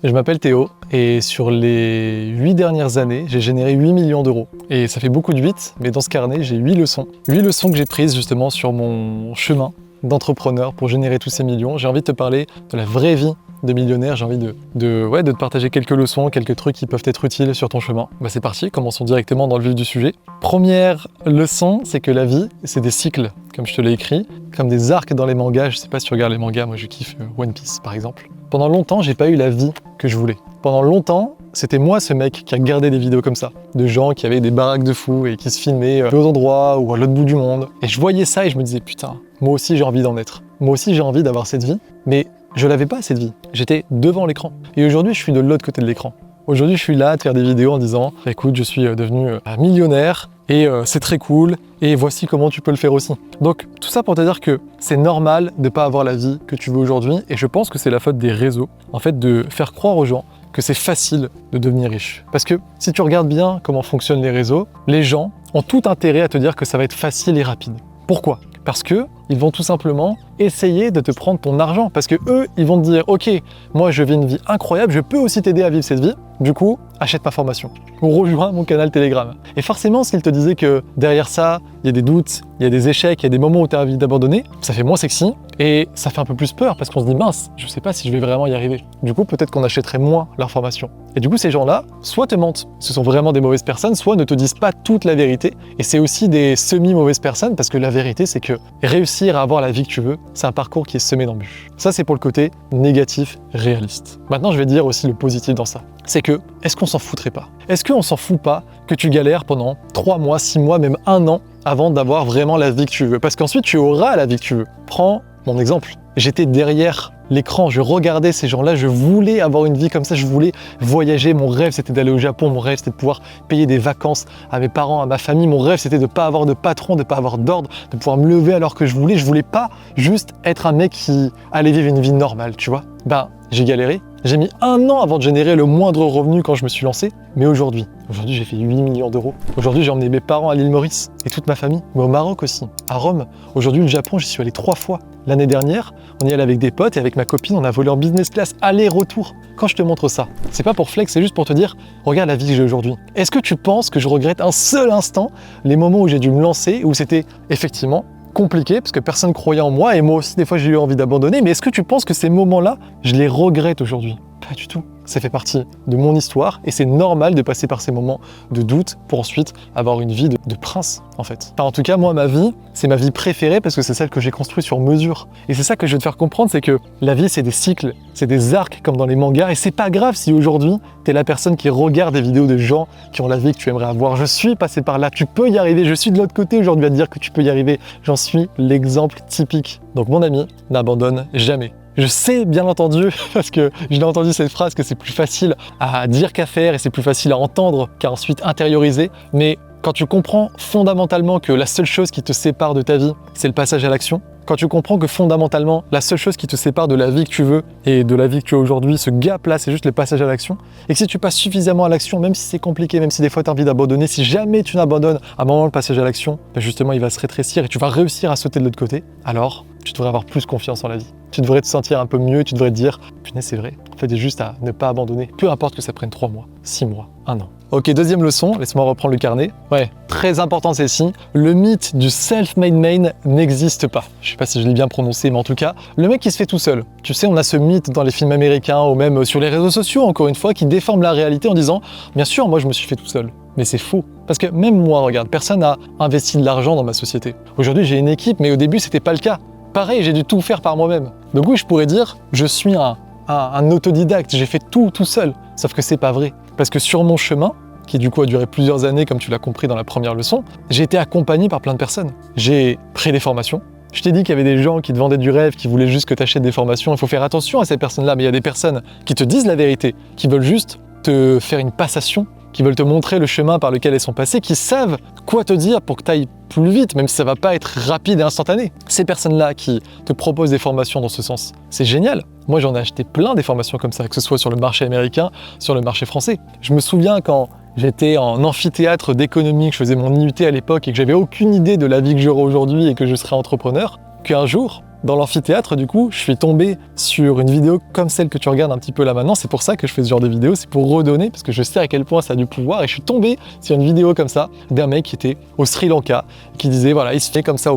je m'appelle Théo et sur les 8 dernières années, j'ai généré 8 millions d'euros. Et ça fait beaucoup de 8, mais dans ce carnet, j'ai 8 leçons. 8 leçons que j'ai prises justement sur mon chemin d'entrepreneur pour générer tous ces millions. J'ai envie de te parler de la vraie vie de millionnaire, j'ai envie de te partager quelques leçons, quelques trucs qui peuvent être utiles sur ton chemin. Bah c'est parti, commençons directement dans le vif du sujet. Première leçon, c'est que la vie, c'est des cycles, comme je te l'ai écrit, comme des arcs dans les mangas. Je sais pas si tu regardes les mangas, moi je kiffe One Piece par exemple. Pendant longtemps, j'ai pas eu la vie que je voulais. Pendant longtemps, c'était moi ce mec qui regardait des vidéos comme ça, de gens qui avaient des baraques de fous et qui se filmaient à l'autre endroit ou à l'autre bout du monde. Et je voyais ça et je me disais putain, moi aussi j'ai envie d'en être. Moi aussi j'ai envie d'avoir cette vie, mais je l'avais pas cette vie. J'étais devant l'écran. Et aujourd'hui, je suis de l'autre côté de l'écran. Aujourd'hui, je suis là à te faire des vidéos en disant écoute, je suis devenu millionnaire et c'est très cool et voici comment tu peux le faire aussi. Donc tout ça pour te dire que c'est normal de pas avoir la vie que tu veux aujourd'hui et je pense que c'est la faute des réseaux, en fait, de faire croire aux gens que c'est facile de devenir riche. Parce que si tu regardes bien comment fonctionnent les réseaux, les gens ont tout intérêt à te dire que ça va être facile et rapide. Pourquoi ? Parce que ils vont tout simplement essayer de te prendre ton argent. Parce que eux, ils vont te dire ok, moi je vis une vie incroyable, je peux aussi t'aider à vivre cette vie. Du coup, achète ma formation ou rejoins mon canal Telegram. Et forcément, s'ils te disaient que derrière ça, il y a des doutes, il y a des échecs, il y a des moments où tu as envie d'abandonner, ça fait moins sexy et ça fait un peu plus peur parce qu'on se dit mince, je sais pas si je vais vraiment y arriver. Du coup, peut-être qu'on achèterait moins leur formation. Et du coup, ces gens-là, soit te mentent, ce sont vraiment des mauvaises personnes, soit ne te disent pas toute la vérité. Et c'est aussi des semi-mauvaises personnes parce que la vérité, c'est que réussir à avoir la vie que tu veux, c'est un parcours qui est semé d'embûches. Ça, c'est pour le côté négatif, réaliste. Maintenant, je vais dire aussi le positif dans ça. C'est que, est-ce qu'on s'en foutrait pas ? Est-ce qu'on s'en fout pas que tu galères pendant 3 mois, 6 mois, même 1 an avant d'avoir vraiment la vie que tu veux ? Parce qu'ensuite, tu auras la vie que tu veux. Prends mon exemple. J'étais derrière l'écran, je regardais ces gens-là, je voulais avoir une vie comme ça, je voulais voyager. Mon rêve, c'était d'aller au Japon. Mon rêve, c'était de pouvoir payer des vacances à mes parents, à ma famille. Mon rêve, c'était de ne pas avoir de patron, de ne pas avoir d'ordre, de pouvoir me lever alors que je voulais. Je voulais pas juste être un mec qui allait vivre une vie normale, tu vois. Ben, j'ai galéré. J'ai mis 1 an avant de générer le moindre revenu quand je me suis lancé. Mais aujourd'hui, j'ai fait 8 millions d'euros. Aujourd'hui, j'ai emmené mes parents à l'île Maurice et toute ma famille. Mais au Maroc aussi, à Rome. Aujourd'hui, le Japon, j'y suis allé 3 fois. L'année dernière, on y allait avec des potes et avec ma copine, on a volé en business class, aller-retour. Quand je te montre ça, c'est pas pour flex, c'est juste pour te dire, regarde la vie que j'ai aujourd'hui. Est-ce que tu penses que je regrette un seul instant les moments où j'ai dû me lancer, où c'était effectivement compliqué parce que personne croyait en moi et moi aussi des fois j'ai eu envie d'abandonner, mais est-ce que tu penses que ces moments-là, je les regrette aujourd'hui ? Pas du tout. Ça fait partie de mon histoire et c'est normal de passer par ces moments de doute pour ensuite avoir une vie de prince en fait. Enfin, en tout cas, moi, ma vie, c'est ma vie préférée parce que c'est celle que j'ai construite sur mesure. Et c'est ça que je veux te faire comprendre, c'est que la vie, c'est des cycles, c'est des arcs comme dans les mangas et c'est pas grave si aujourd'hui, t'es la personne qui regarde des vidéos de gens qui ont la vie que tu aimerais avoir. Je suis passé par là, tu peux y arriver, je suis de l'autre côté aujourd'hui à te dire que tu peux y arriver. J'en suis l'exemple typique. Donc mon ami, n'abandonne jamais. Je sais bien entendu, parce que je l'ai entendu cette phrase, que c'est plus facile à dire qu'à faire et c'est plus facile à entendre qu'à ensuite intérioriser, mais quand tu comprends fondamentalement que la seule chose qui te sépare de ta vie, c'est le passage à l'action, quand tu comprends que fondamentalement, la seule chose qui te sépare de la vie que tu veux et de la vie que tu as aujourd'hui, ce gap-là, c'est juste le passage à l'action, et que si tu passes suffisamment à l'action, même si c'est compliqué, même si des fois tu as envie d'abandonner, si jamais tu n'abandonnes à un moment le passage à l'action, ben justement il va se rétrécir et tu vas réussir à sauter de l'autre côté, alors tu devrais avoir plus confiance en la vie. Tu devrais te sentir un peu mieux, tu devrais te dire « Punaise, c'est vrai, en fait, c'est juste à ne pas abandonner, peu importe que ça prenne 3 mois, 6 mois, 1 an. » Ok, deuxième leçon, laisse-moi reprendre le carnet. Ouais, très important celle-ci, le mythe du self-made man n'existe pas. Je sais pas si je l'ai bien prononcé, mais en tout cas, le mec qui se fait tout seul. Tu sais, on a ce mythe dans les films américains ou même sur les réseaux sociaux, encore une fois, qui déforment la réalité en disant « Bien sûr, moi je me suis fait tout seul. » Mais c'est faux. Parce que même moi, regarde, personne n'a investi de l'argent dans ma société. Aujourd'hui, j'ai une équipe, mais au début, c'était pas le cas. Pareil, j'ai dû tout faire par moi-même. Donc oui, je pourrais dire, je suis un autodidacte, j'ai fait tout seul. Sauf que c'est pas vrai. Parce que sur mon chemin, qui du coup a duré plusieurs années, comme tu l'as compris dans la première leçon, j'ai été accompagné par plein de personnes. J'ai pris des formations. Je t'ai dit qu'il y avait des gens qui te vendaient du rêve, qui voulaient juste que tu achètes des formations. Il faut faire attention à ces personnes-là, mais il y a des personnes qui te disent la vérité, qui veulent juste te faire une passation, qui veulent te montrer le chemin par lequel elles sont passées, qui savent quoi te dire pour que tu ailles plus vite, même si ça va pas être rapide et instantané. Ces personnes-là qui te proposent des formations dans ce sens, c'est génial. Moi, j'en ai acheté plein des formations comme ça, que ce soit sur le marché américain, sur le marché français. Je me souviens quand j'étais en amphithéâtre d'économie, que je faisais mon IUT à l'époque et que j'avais aucune idée de la vie que j'aurais aujourd'hui et que je serais entrepreneur, qu'un jour, dans l'amphithéâtre, du coup, je suis tombé sur une vidéo comme celle que tu regardes un petit peu là maintenant. C'est pour ça que je fais ce genre de vidéo, c'est pour redonner, parce que je sais à quel point ça a du pouvoir. Et je suis tombé sur une vidéo comme ça d'un mec qui était au Sri Lanka, qui disait, voilà, il se fait comme ça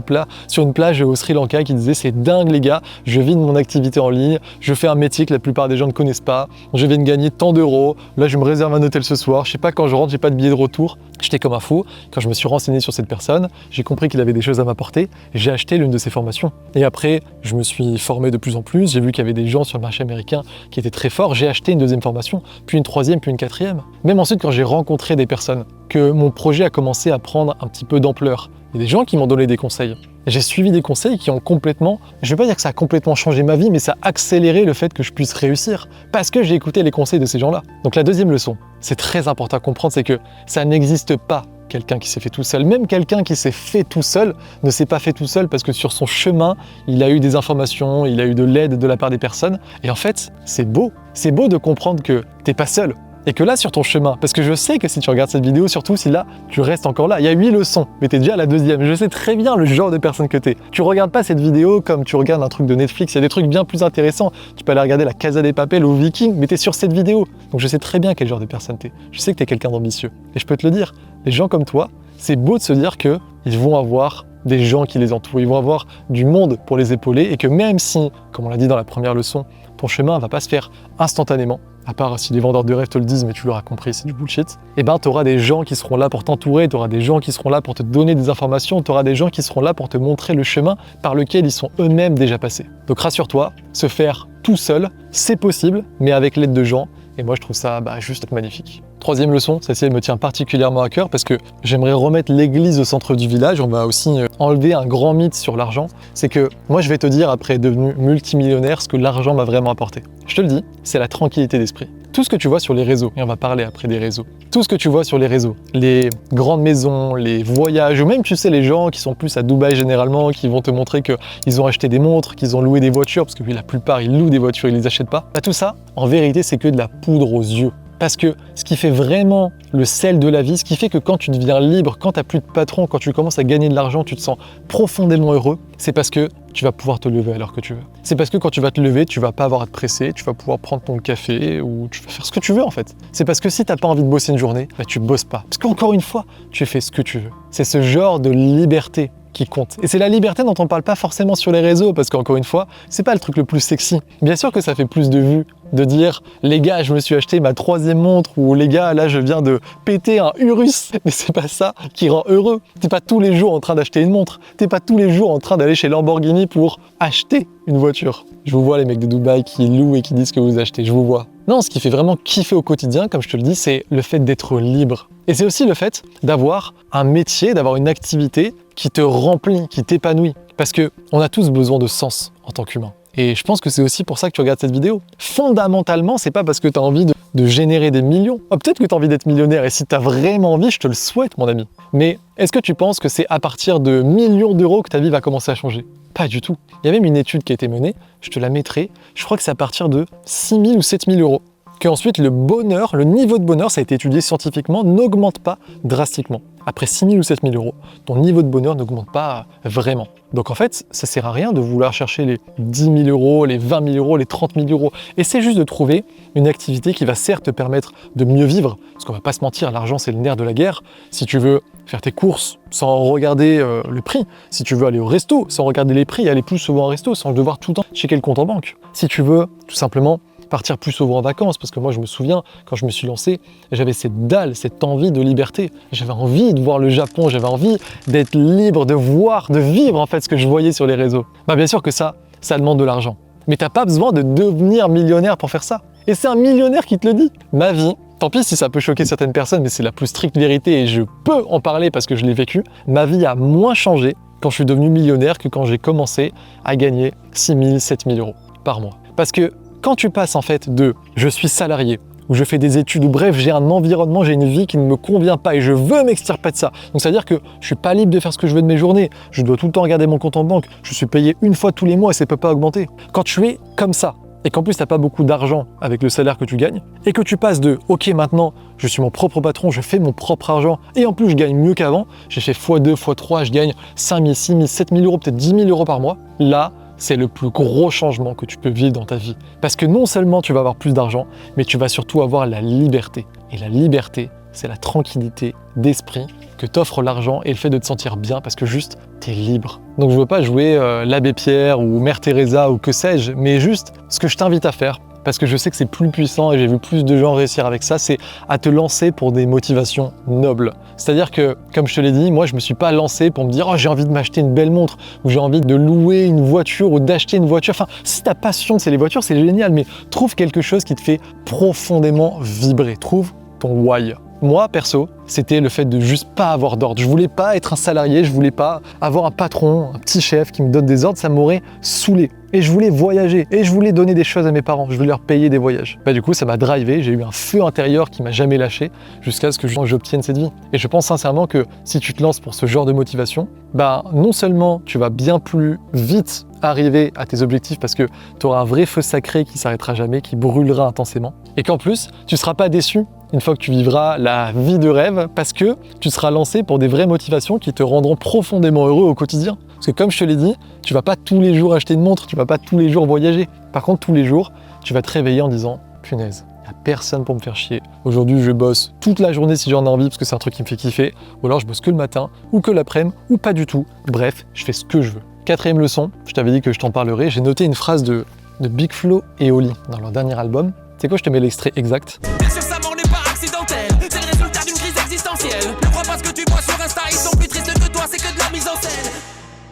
sur une plage au Sri Lanka, qui disait, c'est dingue les gars, je vis de mon activité en ligne, je fais un métier que la plupart des gens ne connaissent pas, je viens de gagner tant d'euros, là je me réserve un hôtel ce soir, je sais pas quand je rentre, j'ai pas de billet de retour. J'étais comme un fou. Quand je me suis renseigné sur cette personne, j'ai compris qu'il avait des choses à m'apporter, j'ai acheté l'une de ses formations. Et après, je me suis formé de plus en plus, j'ai vu qu'il y avait des gens sur le marché américain qui étaient très forts, j'ai acheté une deuxième formation, puis une troisième, puis une quatrième. Même ensuite, quand j'ai rencontré des personnes, que mon projet a commencé à prendre un petit peu d'ampleur, il y a des gens qui m'ont donné des conseils. J'ai suivi des conseils qui ont complètement, je vais pas dire que ça a complètement changé ma vie, mais ça a accéléré le fait que je puisse réussir, parce que j'ai écouté les conseils de ces gens-là. Donc la deuxième leçon, c'est très important à comprendre, c'est que ça n'existe pas quelqu'un qui s'est fait tout seul. Même quelqu'un qui s'est fait tout seul ne s'est pas fait tout seul parce que sur son chemin, il a eu des informations, il a eu de l'aide de la part des personnes. Et en fait, c'est beau. C'est beau de comprendre que t'es pas seul. Et que là, sur ton chemin, parce que je sais que si tu regardes cette vidéo, surtout si là, tu restes encore là, il y a 8 leçons, mais t'es déjà à la deuxième. Je sais très bien le genre de personne que t'es. Tu regardes pas cette vidéo comme tu regardes un truc de Netflix, il y a des trucs bien plus intéressants. Tu peux aller regarder la Casa des Papel ou Viking, mais t'es sur cette vidéo. Donc je sais très bien quel genre de personne t'es. Je sais que t'es quelqu'un d'ambitieux. Et je peux te le dire, les gens comme toi, c'est beau de se dire que ils vont avoir des gens qui les entourent, ils vont avoir du monde pour les épauler et que même si, comme on l'a dit dans la première leçon, ton chemin ne va pas se faire instantanément, à part si les vendeurs de rêves te le disent, mais tu l'auras compris, c'est du bullshit, et ben tu auras des gens qui seront là pour t'entourer, tu auras des gens qui seront là pour te donner des informations, tu auras des gens qui seront là pour te montrer le chemin par lequel ils sont eux-mêmes déjà passés. Donc rassure-toi, se faire tout seul, c'est possible, mais avec l'aide de gens, et moi je trouve ça juste magnifique. Troisième leçon, celle-ci elle me tient particulièrement à cœur parce que j'aimerais remettre l'église au centre du village. On va aussi enlever un grand mythe sur l'argent. C'est que moi je vais te dire, après être devenu multimillionnaire, ce que l'argent m'a vraiment apporté. Je te le dis, c'est la tranquillité d'esprit. Tout ce que tu vois sur les réseaux, et on va parler après des réseaux, tout ce que tu vois sur les réseaux, les grandes maisons, les voyages, ou même tu sais les gens qui sont plus à Dubaï généralement, qui vont te montrer qu'ils ont acheté des montres, qu'ils ont loué des voitures, parce que oui, la plupart ils louent des voitures, ils les achètent pas. Tout ça, en vérité, c'est que de la poudre aux yeux. Parce que ce qui fait vraiment le sel de la vie, ce qui fait que quand tu deviens libre, quand tu n'as plus de patron, quand tu commences à gagner de l'argent, tu te sens profondément heureux, c'est parce que tu vas pouvoir te lever à l'heure que tu veux. C'est parce que quand tu vas te lever, tu vas pas avoir à te presser, tu vas pouvoir prendre ton café ou tu vas faire ce que tu veux en fait. C'est parce que si t'as pas envie de bosser une journée, tu bosses pas. Parce qu'encore une fois, tu fais ce que tu veux. C'est ce genre de liberté qui compte. Et c'est la liberté dont on parle pas forcément sur les réseaux, parce qu'encore une fois, c'est pas le truc le plus sexy. Bien sûr que ça fait plus de vues de dire « les gars, je me suis acheté ma troisième montre » ou « les gars, là, je viens de péter un Urus ». Mais c'est pas ça qui rend heureux. T'es pas tous les jours en train d'acheter une montre. T'es pas tous les jours en train d'aller chez Lamborghini pour acheter une voiture. Je vous vois les mecs de Dubaï qui louent et qui disent que vous achetez, je vous vois. Non, ce qui fait vraiment kiffer au quotidien, comme je te le dis, c'est le fait d'être libre. Et c'est aussi le fait d'avoir un métier, d'avoir une activité qui te remplit, qui t'épanouit. Parce qu'on a tous besoin de sens en tant qu'humain. Et je pense que c'est aussi pour ça que tu regardes cette vidéo. Fondamentalement, c'est pas parce que tu as envie de générer des millions. Peut-être que tu as envie d'être millionnaire, et si tu as vraiment envie, je te le souhaite, mon ami. Mais est-ce que tu penses que c'est à partir de millions d'euros que ta vie va commencer à changer? Pas du tout. Il y a même une étude qui a été menée, je te la mettrai, je crois que c'est à partir de 6 000 ou 7 000 euros. Qu'ensuite le bonheur, le niveau de bonheur, ça a été étudié scientifiquement, n'augmente pas drastiquement. Après 6 000 ou 7 000 euros, ton niveau de bonheur n'augmente pas vraiment. Donc en fait, ça sert à rien de vouloir chercher les 10 000 euros, les 20 000 euros, les 30 000 euros. Essaie juste de trouver une activité qui va certes te permettre de mieux vivre, parce qu'on va pas se mentir, l'argent c'est le nerf de la guerre. Si tu veux faire tes courses sans regarder le prix, si tu veux aller au resto sans regarder les prix, aller plus souvent au resto sans devoir tout le temps checker le compte en banque. Si tu veux tout simplement partir plus souvent en vacances, parce que moi je me souviens, quand je me suis lancé, j'avais cette dalle, cette envie de liberté. J'avais envie de voir le Japon, j'avais envie d'être libre, de voir, de vivre en fait ce que je voyais sur les réseaux. Bien sûr que ça demande de l'argent. Mais t'as pas besoin de devenir millionnaire pour faire ça. Et c'est un millionnaire qui te le dit. Ma vie, tant pis si ça peut choquer certaines personnes, mais c'est la plus stricte vérité et je peux en parler parce que je l'ai vécu. Ma vie a moins changé quand je suis devenu millionnaire que quand j'ai commencé à gagner 6 000, 7 000 euros par mois. Parce que quand tu passes en fait de « je suis salarié » ou « je fais des études » ou bref, j'ai un environnement, j'ai une vie qui ne me convient pas et je veux m'extirper de ça. Donc ça veut dire que je suis pas libre de faire ce que je veux de mes journées, je dois tout le temps regarder mon compte en banque, je suis payé une fois tous les mois et ça peut pas augmenter. Quand tu es comme ça, et qu'en plus tu n'as pas beaucoup d'argent avec le salaire que tu gagnes, et que tu passes de « ok, maintenant je suis mon propre patron, je fais mon propre argent, et en plus je gagne mieux qu'avant, j'ai fait x2, x3, je gagne 5 000, 6 000, 7 000 euros, peut-être 10 000 euros par mois », là, c'est le plus gros changement que tu peux vivre dans ta vie. Parce que non seulement tu vas avoir plus d'argent, mais tu vas surtout avoir la liberté. Et la liberté, c'est la tranquillité d'esprit que t'offre l'argent et le fait de te sentir bien parce que juste, t'es libre. Donc je veux pas jouer l'abbé Pierre ou Mère Teresa ou que sais-je, mais juste ce que je t'invite à faire, parce que je sais que c'est plus puissant et j'ai vu plus de gens réussir avec ça, c'est à te lancer pour des motivations nobles. C'est-à-dire que, comme je te l'ai dit, moi je me suis pas lancé pour me dire « Oh, j'ai envie de m'acheter une belle montre » ou « J'ai envie de louer une voiture ou d'acheter une voiture ». Enfin, si ta passion c'est les voitures, c'est génial, mais trouve quelque chose qui te fait profondément vibrer. Trouve ton why. Moi, perso, c'était le fait de juste pas avoir d'ordre. Je voulais pas être un salarié, je voulais pas avoir un patron, un petit chef qui me donne des ordres, ça m'aurait saoulé. Et je voulais voyager, et je voulais donner des choses à mes parents, je voulais leur payer des voyages. Du coup, ça m'a drivé, j'ai eu un feu intérieur qui m'a jamais lâché, jusqu'à ce que j'obtienne cette vie. Et je pense sincèrement que si tu te lances pour ce genre de motivation, non seulement tu vas bien plus vite arriver à tes objectifs parce que tu auras un vrai feu sacré qui s'arrêtera jamais, qui brûlera intensément, et qu'en plus, tu seras pas déçu une fois que tu vivras la vie de rêve parce que tu seras lancé pour des vraies motivations qui te rendront profondément heureux au quotidien. Parce que comme je te l'ai dit, tu vas pas tous les jours acheter une montre, tu vas pas tous les jours voyager. Par contre, tous les jours, tu vas te réveiller en disant « Punaise, il n'y a personne pour me faire chier. Aujourd'hui, je bosse toute la journée si j'en ai envie parce que c'est un truc qui me fait kiffer. Ou alors je bosse que le matin, ou que l'après-midi, ou pas du tout. Bref, je fais ce que je veux. » Quatrième leçon, je t'avais dit que je t'en parlerai, j'ai noté une phrase de Big Flo et Oli dans leur dernier album. C'est quoi, je te mets l'extrait exact. Bien sûr, sa mort n'est pas accidentelle, c'est le résultat d'une crise existentielle. Ne crois pas ce que tu vois sur Insta, ils sont plus tristes que toi, c'est que de la mise en scène.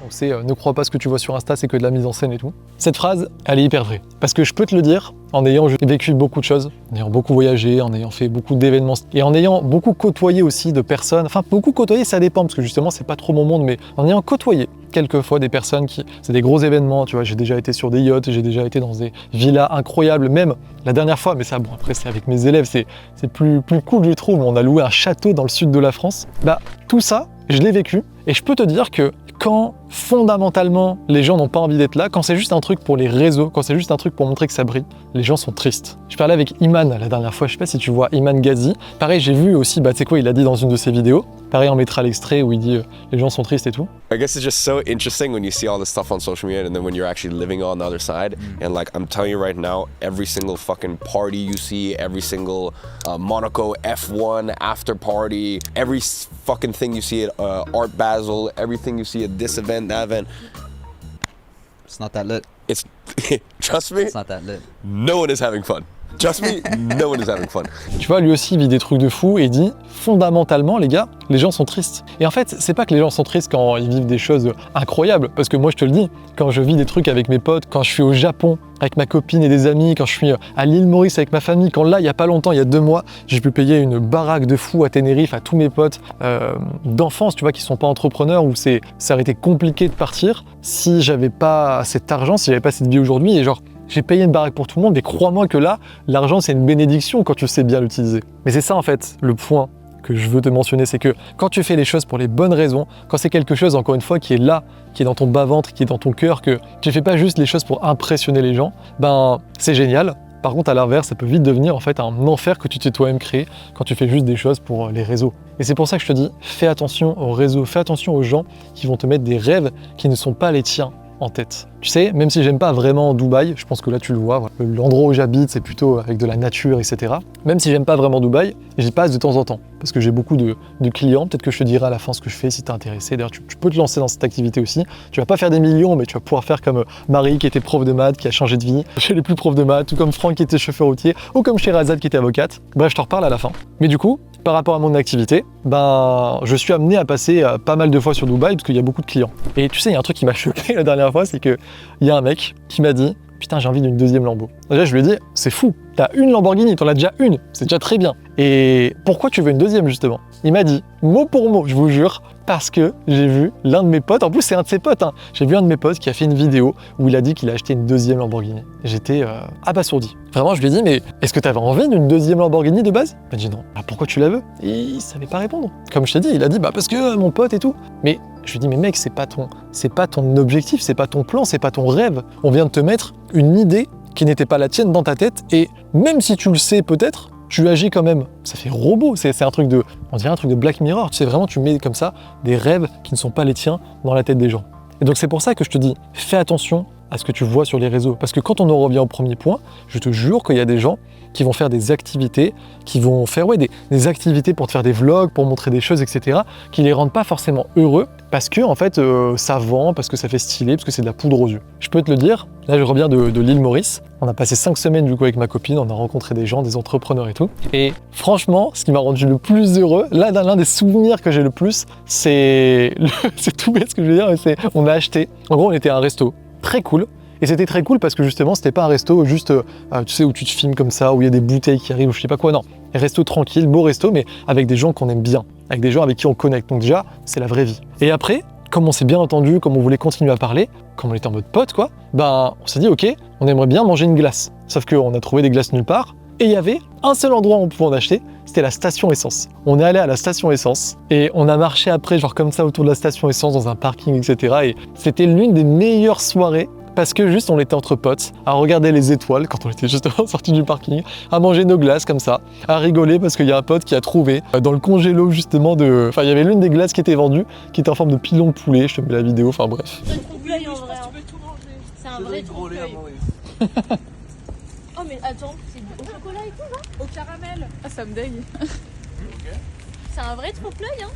Donc c'est ne crois pas ce que tu vois sur Insta, c'est que de la mise en scène et tout. Cette phrase, elle est hyper vraie. Parce que je peux te le dire, en ayant vécu beaucoup de choses, en ayant beaucoup voyagé, en ayant fait beaucoup d'événements, et en ayant beaucoup côtoyé aussi de personnes, enfin beaucoup côtoyé, ça dépend, parce que justement c'est pas trop mon monde, mais en ayant côtoyé quelquefois des personnes qui, c'est des gros événements, tu vois, j'ai déjà été sur des yachts, j'ai déjà été dans des villas incroyables, même la dernière fois, mais ça bon après c'est avec mes élèves, c'est plus cool je trouve, on a loué un château dans le sud de la France. Tout ça, je l'ai vécu, et je peux te dire que quand fondamentalement les gens n'ont pas envie d'être là, quand c'est juste un truc pour les réseaux, quand c'est juste un truc pour montrer que ça brille, les gens sont tristes. Je parlais avec Iman la dernière fois, je sais pas si tu vois Iman Ghazi. Pareil, j'ai vu aussi, tu sais quoi, il a dit dans une de ses vidéos. Pareil, on mettra l'extrait où il dit les gens sont tristes et tout. I guess it's just so interesting when you see all this stuff on social media and then when you're actually living on the other side. And like I'm telling you right now, every single fucking party you see, every single Monaco F1 after party, every fucking thing you see at Art Basel, everything you see at this event, that event. It's not that lit. It's trust me, It's not that lit. no one is having fun. Trust me, no one is having fun. Tu vois, lui aussi il vit des trucs de fou et il dit fondamentalement les gars, les gens sont tristes. Et en fait, c'est pas que les gens sont tristes quand ils vivent des choses incroyables, parce que moi je te le dis, quand je vis des trucs avec mes potes, quand je suis au Japon avec ma copine et des amis, quand je suis à l'île Maurice avec ma famille, quand là il y a pas longtemps, il y a 2 mois, j'ai pu payer une baraque de fou à Tenerife à tous mes potes d'enfance, tu vois, qui sont pas entrepreneurs, où ça aurait été compliqué de partir si j'avais pas cet argent, si j'avais pas cette vie aujourd'hui, et genre j'ai payé une baraque pour tout le monde, mais crois-moi que là, l'argent c'est une bénédiction quand tu sais bien l'utiliser. Mais c'est ça en fait le point que je veux te mentionner, c'est que quand tu fais les choses pour les bonnes raisons, quand c'est quelque chose encore une fois qui est là, qui est dans ton bas-ventre, qui est dans ton cœur, que tu fais pas juste les choses pour impressionner les gens, c'est génial. Par contre, à l'inverse, ça peut vite devenir en fait un enfer que tu t'es toi-même créé quand tu fais juste des choses pour les réseaux. Et c'est pour ça que je te dis, fais attention aux réseaux, fais attention aux gens qui vont te mettre des rêves qui ne sont pas les tiens en tête. Tu sais, même si j'aime pas vraiment Dubaï, je pense que là tu le vois, voilà. L'endroit où j'habite c'est plutôt avec de la nature, etc. Même si j'aime pas vraiment Dubaï, j'y passe de temps en temps, parce que j'ai beaucoup de clients, peut-être que je te dirai à la fin ce que je fais si t'es intéressé. D'ailleurs tu peux te lancer dans cette activité aussi, tu vas pas faire des millions, mais tu vas pouvoir faire comme Marie qui était prof de maths, qui a changé de vie, chez les plus profs de maths, ou comme Franck qui était chauffeur routier, ou comme Sherazade qui était avocate. Bref, je t'en reparle à la fin. Mais du coup, par rapport à mon activité, je suis amené à passer pas mal de fois sur Dubaï parce qu'il y a beaucoup de clients. Et tu sais, il y a un truc qui m'a choqué la dernière fois, c'est qu'il y a un mec qui m'a dit « Putain, j'ai envie d'une deuxième Lambo ». Déjà, je lui ai dit « C'est fou, t'as une Lamborghini, t'en as déjà une, c'est déjà très bien. Et pourquoi tu veux une deuxième, justement ?» Il m'a dit, mot pour mot, je vous jure, parce que j'ai vu l'un de mes potes, en plus c'est un de ses potes, hein. J'ai vu un de mes potes qui a fait une vidéo où il a dit qu'il a acheté une deuxième Lamborghini. J'étais abasourdi. Vraiment, je lui ai dit, mais est-ce que tu avais envie d'une deuxième Lamborghini de base? Il m'a dit non. Pourquoi tu la veux? Et il savait pas répondre. Comme je t'ai dit, il a dit, parce que mon pote et tout. Mais je lui ai dit, mais mec, c'est pas ton objectif, c'est pas ton plan, c'est pas ton rêve. On vient de te mettre une idée qui n'était pas la tienne dans ta tête, et même si tu le sais peut-être, tu agis quand même. Ça fait robot, c'est un truc on dirait un truc de Black Mirror. Tu sais, vraiment, tu mets comme ça des rêves qui ne sont pas les tiens dans la tête des gens. Et donc c'est pour ça que je te dis, fais attention à ce que tu vois sur les réseaux. Parce que quand on en revient au premier point, je te jure qu'il y a des gens qui vont faire des activités, qui vont faire des activités pour te faire des vlogs, pour montrer des choses, etc., qui les rendent pas forcément heureux parce que en fait ça vend, parce que ça fait stylé, parce que c'est de la poudre aux yeux. Je peux te le dire, là je reviens de l'île Maurice, on a passé 5 semaines du coup avec ma copine, on a rencontré des gens, des entrepreneurs et tout. Et franchement, ce qui m'a rendu le plus heureux, là l'un des souvenirs que j'ai le plus, c'est tout bête ce que je veux dire, mais c'est on a acheté, en gros on était à un resto, très cool. Et c'était très cool parce que justement, c'était pas un resto juste, tu sais, où tu te filmes comme ça, où il y a des bouteilles qui arrivent ou je sais pas quoi, non. Un resto tranquille, beau resto, mais avec des gens qu'on aime bien, avec des gens avec qui on connecte. Donc déjà, c'est la vraie vie. Et après, comme on s'est bien entendu, comme on voulait continuer à parler, comme on était en mode pote, quoi, ben on s'est dit, ok, on aimerait bien manger une glace. Sauf qu'on a trouvé des glaces nulle part, et il y avait un seul endroit où on pouvait en acheter, c'était la station essence. On est allé à la station essence, et on a marché après, genre comme ça, autour de la station essence, dans un parking, etc. Et c'était l'une des meilleures soirées parce que juste on était entre potes, à regarder les étoiles quand on était justement sortis du parking, à manger nos glaces comme ça, à rigoler parce qu'il y a un pote qui a trouvé dans le congélo justement de... Enfin il y avait l'une des glaces qui était vendue, qui était en forme de pilon de poulet, je te mets la vidéo, enfin bref. C'est un trompe-l'œil en vrai. C'est un vrai trompe-l'œil. Oh mais attends, c'est au chocolat et tout là? Au caramel. Ah, ça me dégue. C'est un vrai trompe-l'œil hein?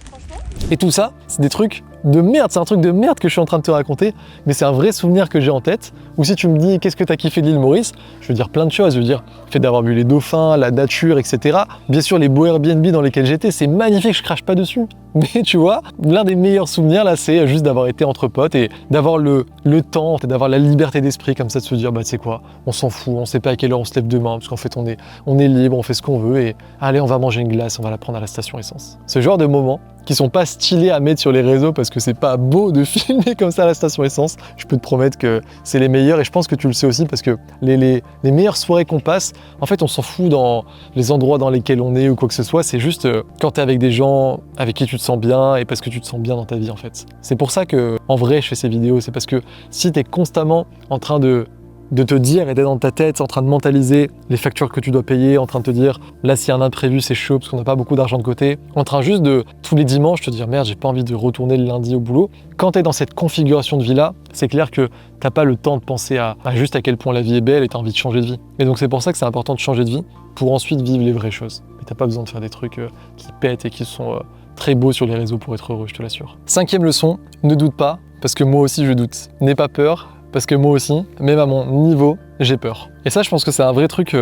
Franchement. Et tout ça, c'est des trucs de merde, c'est un truc de merde que je suis en train de te raconter, mais c'est un vrai souvenir que j'ai en tête, ou si tu me dis qu'est-ce que t'as kiffé de l'île Maurice, je veux dire plein de choses, je veux dire le fait d'avoir vu les dauphins, la nature, etc. Bien sûr les beaux Airbnb dans lesquels j'étais, c'est magnifique, je crache pas dessus, mais tu vois, l'un des meilleurs souvenirs là, c'est juste d'avoir été entre potes et d'avoir le temps, d'avoir la liberté d'esprit comme ça, de se dire bah tu sais quoi, on s'en fout, on sait pas à quelle heure on se lève demain, parce qu'en fait on est libre, on fait ce qu'on veut et allez on va manger une glace, on va la prendre à la station essence. Ce genre de moments qui sont pas stylés à mettre sur les réseaux parce que c'est pas beau de filmer comme ça à la station essence, je peux te promettre que c'est les meilleurs et je pense que tu le sais aussi parce que les meilleures soirées qu'on passe, en fait on s'en fout dans les endroits dans lesquels on est ou quoi que ce soit, c'est juste quand t'es avec des gens avec qui tu te sens bien et parce que tu te sens bien dans ta vie en fait. C'est pour ça que en vrai je fais ces vidéos, c'est parce que si t'es constamment en train de te dire et d'être dans ta tête, en train de mentaliser les factures que tu dois payer, en train de te dire là s'il y a un imprévu c'est chaud parce qu'on n'a pas beaucoup d'argent de côté, en train juste de tous les dimanches te dire merde j'ai pas envie de retourner le lundi au boulot. Quand tu es dans cette configuration de vie là, c'est clair que t'as pas le temps de penser à juste à quel point la vie est belle et t'as envie de changer de vie. Et donc c'est pour ça que c'est important de changer de vie pour ensuite vivre les vraies choses. Mais t'as pas besoin de faire des trucs qui pètent et qui sont très beaux sur les réseaux pour être heureux, je te l'assure. 5e leçon, ne doute pas parce que moi aussi je doute. N'aie pas peur. Parce que moi aussi, même à mon niveau, j'ai peur. Et ça, je pense que c'est un vrai truc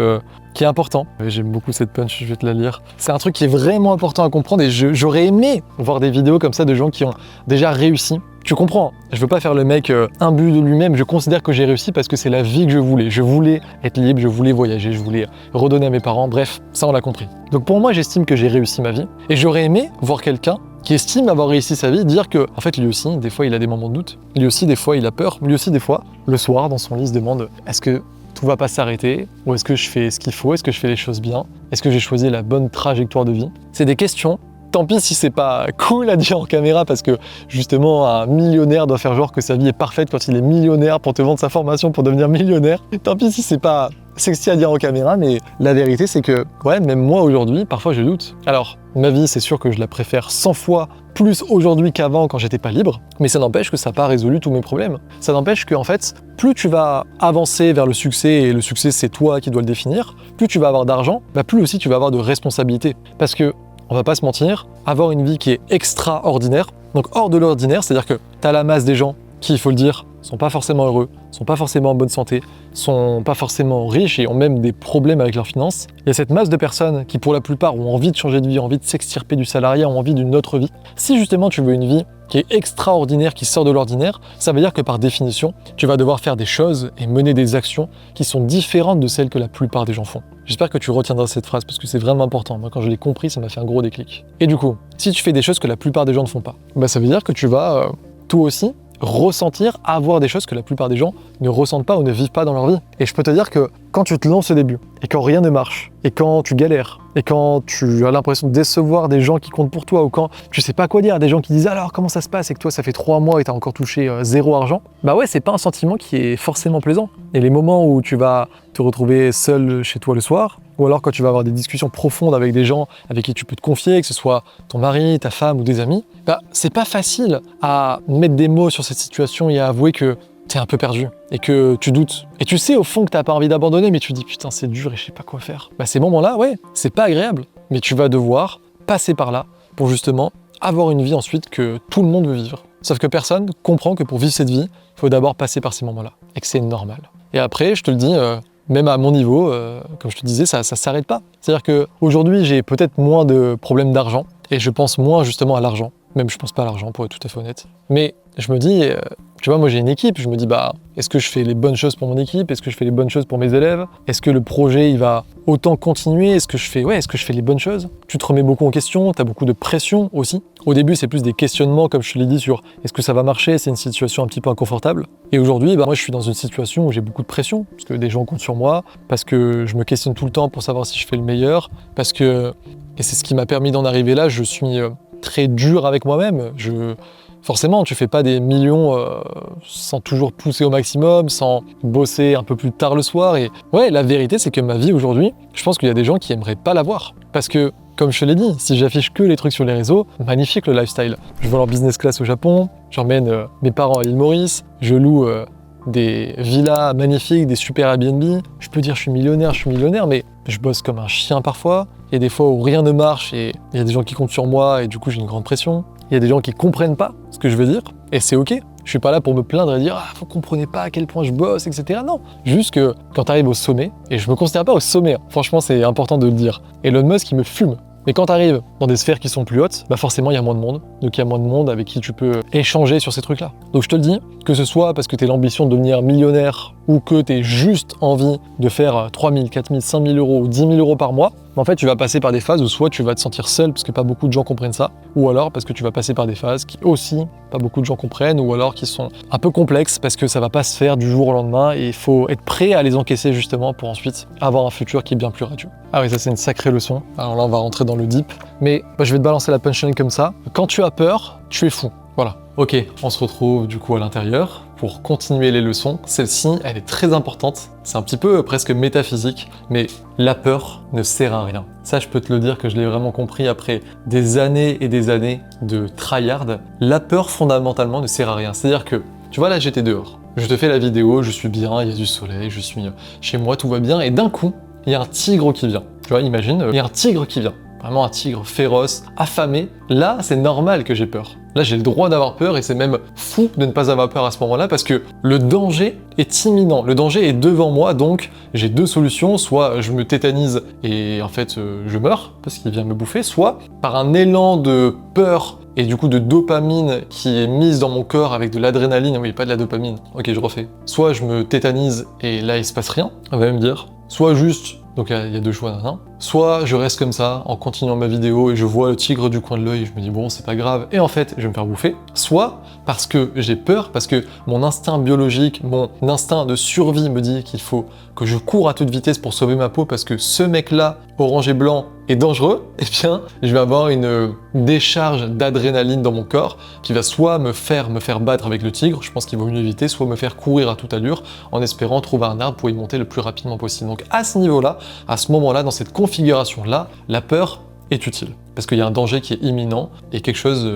qui est important. J'aime beaucoup cette punch, je vais te la lire. C'est un truc qui est vraiment important à comprendre et j'aurais aimé voir des vidéos comme ça de gens qui ont déjà réussi. Tu comprends, je veux pas faire le mec imbu de lui-même, je considère que j'ai réussi parce que c'est la vie que je voulais. Je voulais être libre, je voulais voyager, je voulais redonner à mes parents, bref, ça on l'a compris. Donc pour moi, j'estime que j'ai réussi ma vie et j'aurais aimé voir quelqu'un qui estime avoir réussi sa vie, dire que, en fait, lui aussi, des fois, il a des moments de doute. Lui aussi, des fois, il a peur. Lui aussi, des fois, le soir, dans son lit, il se demande est-ce que tout va pas s'arrêter? Ou est-ce que je fais ce qu'il faut? Est-ce que je fais les choses bien? Est-ce que j'ai choisi la bonne trajectoire de vie? C'est des questions. Tant pis si c'est pas cool à dire en caméra parce que justement un millionnaire doit faire genre que sa vie est parfaite quand il est millionnaire pour te vendre sa formation pour devenir millionnaire. Tant pis si c'est pas sexy à dire en caméra, mais la vérité c'est que ouais, même moi aujourd'hui, parfois je doute. Alors, ma vie c'est sûr que je la préfère 100 fois plus aujourd'hui qu'avant quand j'étais pas libre, mais ça n'empêche que ça n'a pas résolu tous mes problèmes. Ça n'empêche que en fait, plus tu vas avancer vers le succès, et le succès c'est toi qui dois le définir, plus tu vas avoir d'argent, bah plus aussi tu vas avoir de responsabilités. Parce que on va pas se mentir, avoir une vie qui est extraordinaire, donc hors de l'ordinaire, c'est-à-dire que tu as la masse des gens qui, il faut le dire, sont pas forcément heureux, sont pas forcément en bonne santé, sont pas forcément riches et ont même des problèmes avec leurs finances. Il y a cette masse de personnes qui, pour la plupart, ont envie de changer de vie, ont envie de s'extirper du salariat, ont envie d'une autre vie. Si justement tu veux une vie qui est extraordinaire, qui sort de l'ordinaire, ça veut dire que par définition, tu vas devoir faire des choses et mener des actions qui sont différentes de celles que la plupart des gens font. J'espère que tu retiendras cette phrase parce que c'est vraiment important. Moi, quand je l'ai compris, ça m'a fait un gros déclic. Et du coup, si tu fais des choses que la plupart des gens ne font pas, bah ça veut dire que tu vas, toi aussi, ressentir, avoir des choses que la plupart des gens ne ressentent pas ou ne vivent pas dans leur vie. Et je peux te dire que quand tu te lances au début, et quand rien ne marche, et quand tu galères, et quand tu as l'impression de décevoir des gens qui comptent pour toi, ou quand tu sais pas quoi dire à des gens qui disent alors comment ça se passe, et que toi ça fait 3 mois et t'as encore touché 0 argent, bah ouais, c'est pas un sentiment qui est forcément plaisant. Et les moments où tu vas te retrouver seul chez toi le soir, ou alors quand tu vas avoir des discussions profondes avec des gens avec qui tu peux te confier, que ce soit ton mari, ta femme ou des amis, bah c'est pas facile à mettre des mots sur cette situation et à avouer que t'es un peu perdu et que tu doutes. Et tu sais au fond que t'as pas envie d'abandonner, mais tu dis putain c'est dur et je sais pas quoi faire. Bah ces moments-là, ouais, c'est pas agréable, mais tu vas devoir passer par là pour justement avoir une vie ensuite que tout le monde veut vivre. Sauf que personne comprend que pour vivre cette vie, il faut d'abord passer par ces moments-là et que c'est normal. Et après, je te le dis, même à mon niveau, comme je te disais, ça s'arrête pas. C'est-à-dire qu'aujourd'hui, j'ai peut-être moins de problèmes d'argent et je pense moins justement à l'argent. Même je pense pas à l'argent pour être tout à fait honnête. Mais je me dis, tu vois, moi j'ai une équipe, je me dis bah est-ce que je fais les bonnes choses pour mon équipe? Est-ce que je fais les bonnes choses pour mes élèves? Est-ce que le projet il va autant continuer? Est-ce que je fais les bonnes choses? Tu te remets beaucoup en question, tu as beaucoup de pression aussi. Au début, c'est plus des questionnements comme je te l'ai dit sur est-ce que ça va marcher? C'est une situation un petit peu inconfortable. Et aujourd'hui, bah moi je suis dans une situation où j'ai beaucoup de pression parce que des gens comptent sur moi, parce que je me questionne tout le temps pour savoir si je fais le meilleur, parce que et c'est ce qui m'a permis d'en arriver là, je suis très dur avec moi-même. Forcément, tu fais pas des millions sans toujours pousser au maximum, sans bosser un peu plus tard le soir. Et ouais, la vérité, c'est que ma vie aujourd'hui, je pense qu'il y a des gens qui aimeraient pas la voir. Parce que, comme je te l'ai dit, si j'affiche que les trucs sur les réseaux, magnifique le lifestyle. Je vole en business class au Japon, j'emmène mes parents à l'île Maurice, je loue des villas magnifiques, des super Airbnb. Je peux dire je suis millionnaire, mais je bosse comme un chien parfois. Il y a des fois où rien ne marche et il y a des gens qui comptent sur moi et du coup j'ai une grande pression. Il y a des gens qui comprennent pas ce que je veux dire et c'est ok. Je suis pas là pour me plaindre et dire « Ah, vous comprenez pas à quel point je bosse, etc. » Non, juste que quand tu arrives au sommet, et je me considère pas au sommet, hein, franchement c'est important de le dire, Elon Musk il me fume. Mais quand tu arrives dans des sphères qui sont plus hautes, bah forcément il y a moins de monde. Donc il y a moins de monde avec qui tu peux échanger sur ces trucs-là. Donc je te le dis, que ce soit parce que tu as l'ambition de devenir millionnaire ou que tu as juste envie de faire 3 000, 4 000, 5 000 euros ou 10 000 euros par mois, en fait tu vas passer par des phases où soit tu vas te sentir seul parce que pas beaucoup de gens comprennent ça, ou alors parce que tu vas passer par des phases qui aussi pas beaucoup de gens comprennent, ou alors qui sont un peu complexes parce que ça va pas se faire du jour au lendemain et il faut être prêt à les encaisser justement pour ensuite avoir un futur qui est bien plus radieux. Ah oui, ça c'est une sacrée leçon. Alors là on va rentrer dans le deep, mais je vais te balancer la punchline comme ça. Quand tu as peur, tu es fou. Voilà. Ok, on se retrouve du coup à l'intérieur pour continuer les leçons. Celle-ci, elle est très importante. C'est un petit peu presque métaphysique, mais la peur ne sert à rien. Ça, je peux te le dire que je l'ai vraiment compris après des années et des années de tryhard. La peur, fondamentalement, ne sert à rien. C'est-à-dire que, tu vois, là, j'étais dehors. Je te fais la vidéo, je suis bien, il y a du soleil, je suis chez moi, tout va bien, et d'un coup, il y a un tigre qui vient. Tu vois, imagine, il y a un tigre qui vient. Vraiment un tigre féroce, affamé. Là, c'est normal que j'ai peur. Là, j'ai le droit d'avoir peur et c'est même fou de ne pas avoir peur à ce moment-là parce que le danger est imminent. Le danger est devant moi, donc j'ai deux solutions. Soit je me tétanise et en fait je meurs parce qu'il vient me bouffer, soit par un élan de peur et du coup de dopamine qui est mise dans mon corps avec de l'adrénaline, oui, pas de la dopamine. Ok, je refais. Soit je me tétanise et là il se passe rien, on va même dire. Soit juste, donc il y a deux choix, soit je reste comme ça en continuant ma vidéo et je vois le tigre du coin de l'œil, je me dis bon c'est pas grave, et en fait je vais me faire bouffer. Soit parce que j'ai peur, parce que mon instinct biologique, mon instinct de survie me dit qu'il faut que je cours à toute vitesse pour sauver ma peau parce que ce mec-là, orange et blanc, est dangereux, et bien je vais avoir une décharge d'adrénaline dans mon corps qui va soit me faire battre avec le tigre, je pense qu'il vaut mieux éviter, soit me faire courir à toute allure en espérant trouver un arbre pour y monter le plus rapidement possible. Donc à ce niveau-là, à ce moment-là, dans cette configuration-là, la peur est utile parce qu'il y a un danger qui est imminent et quelque chose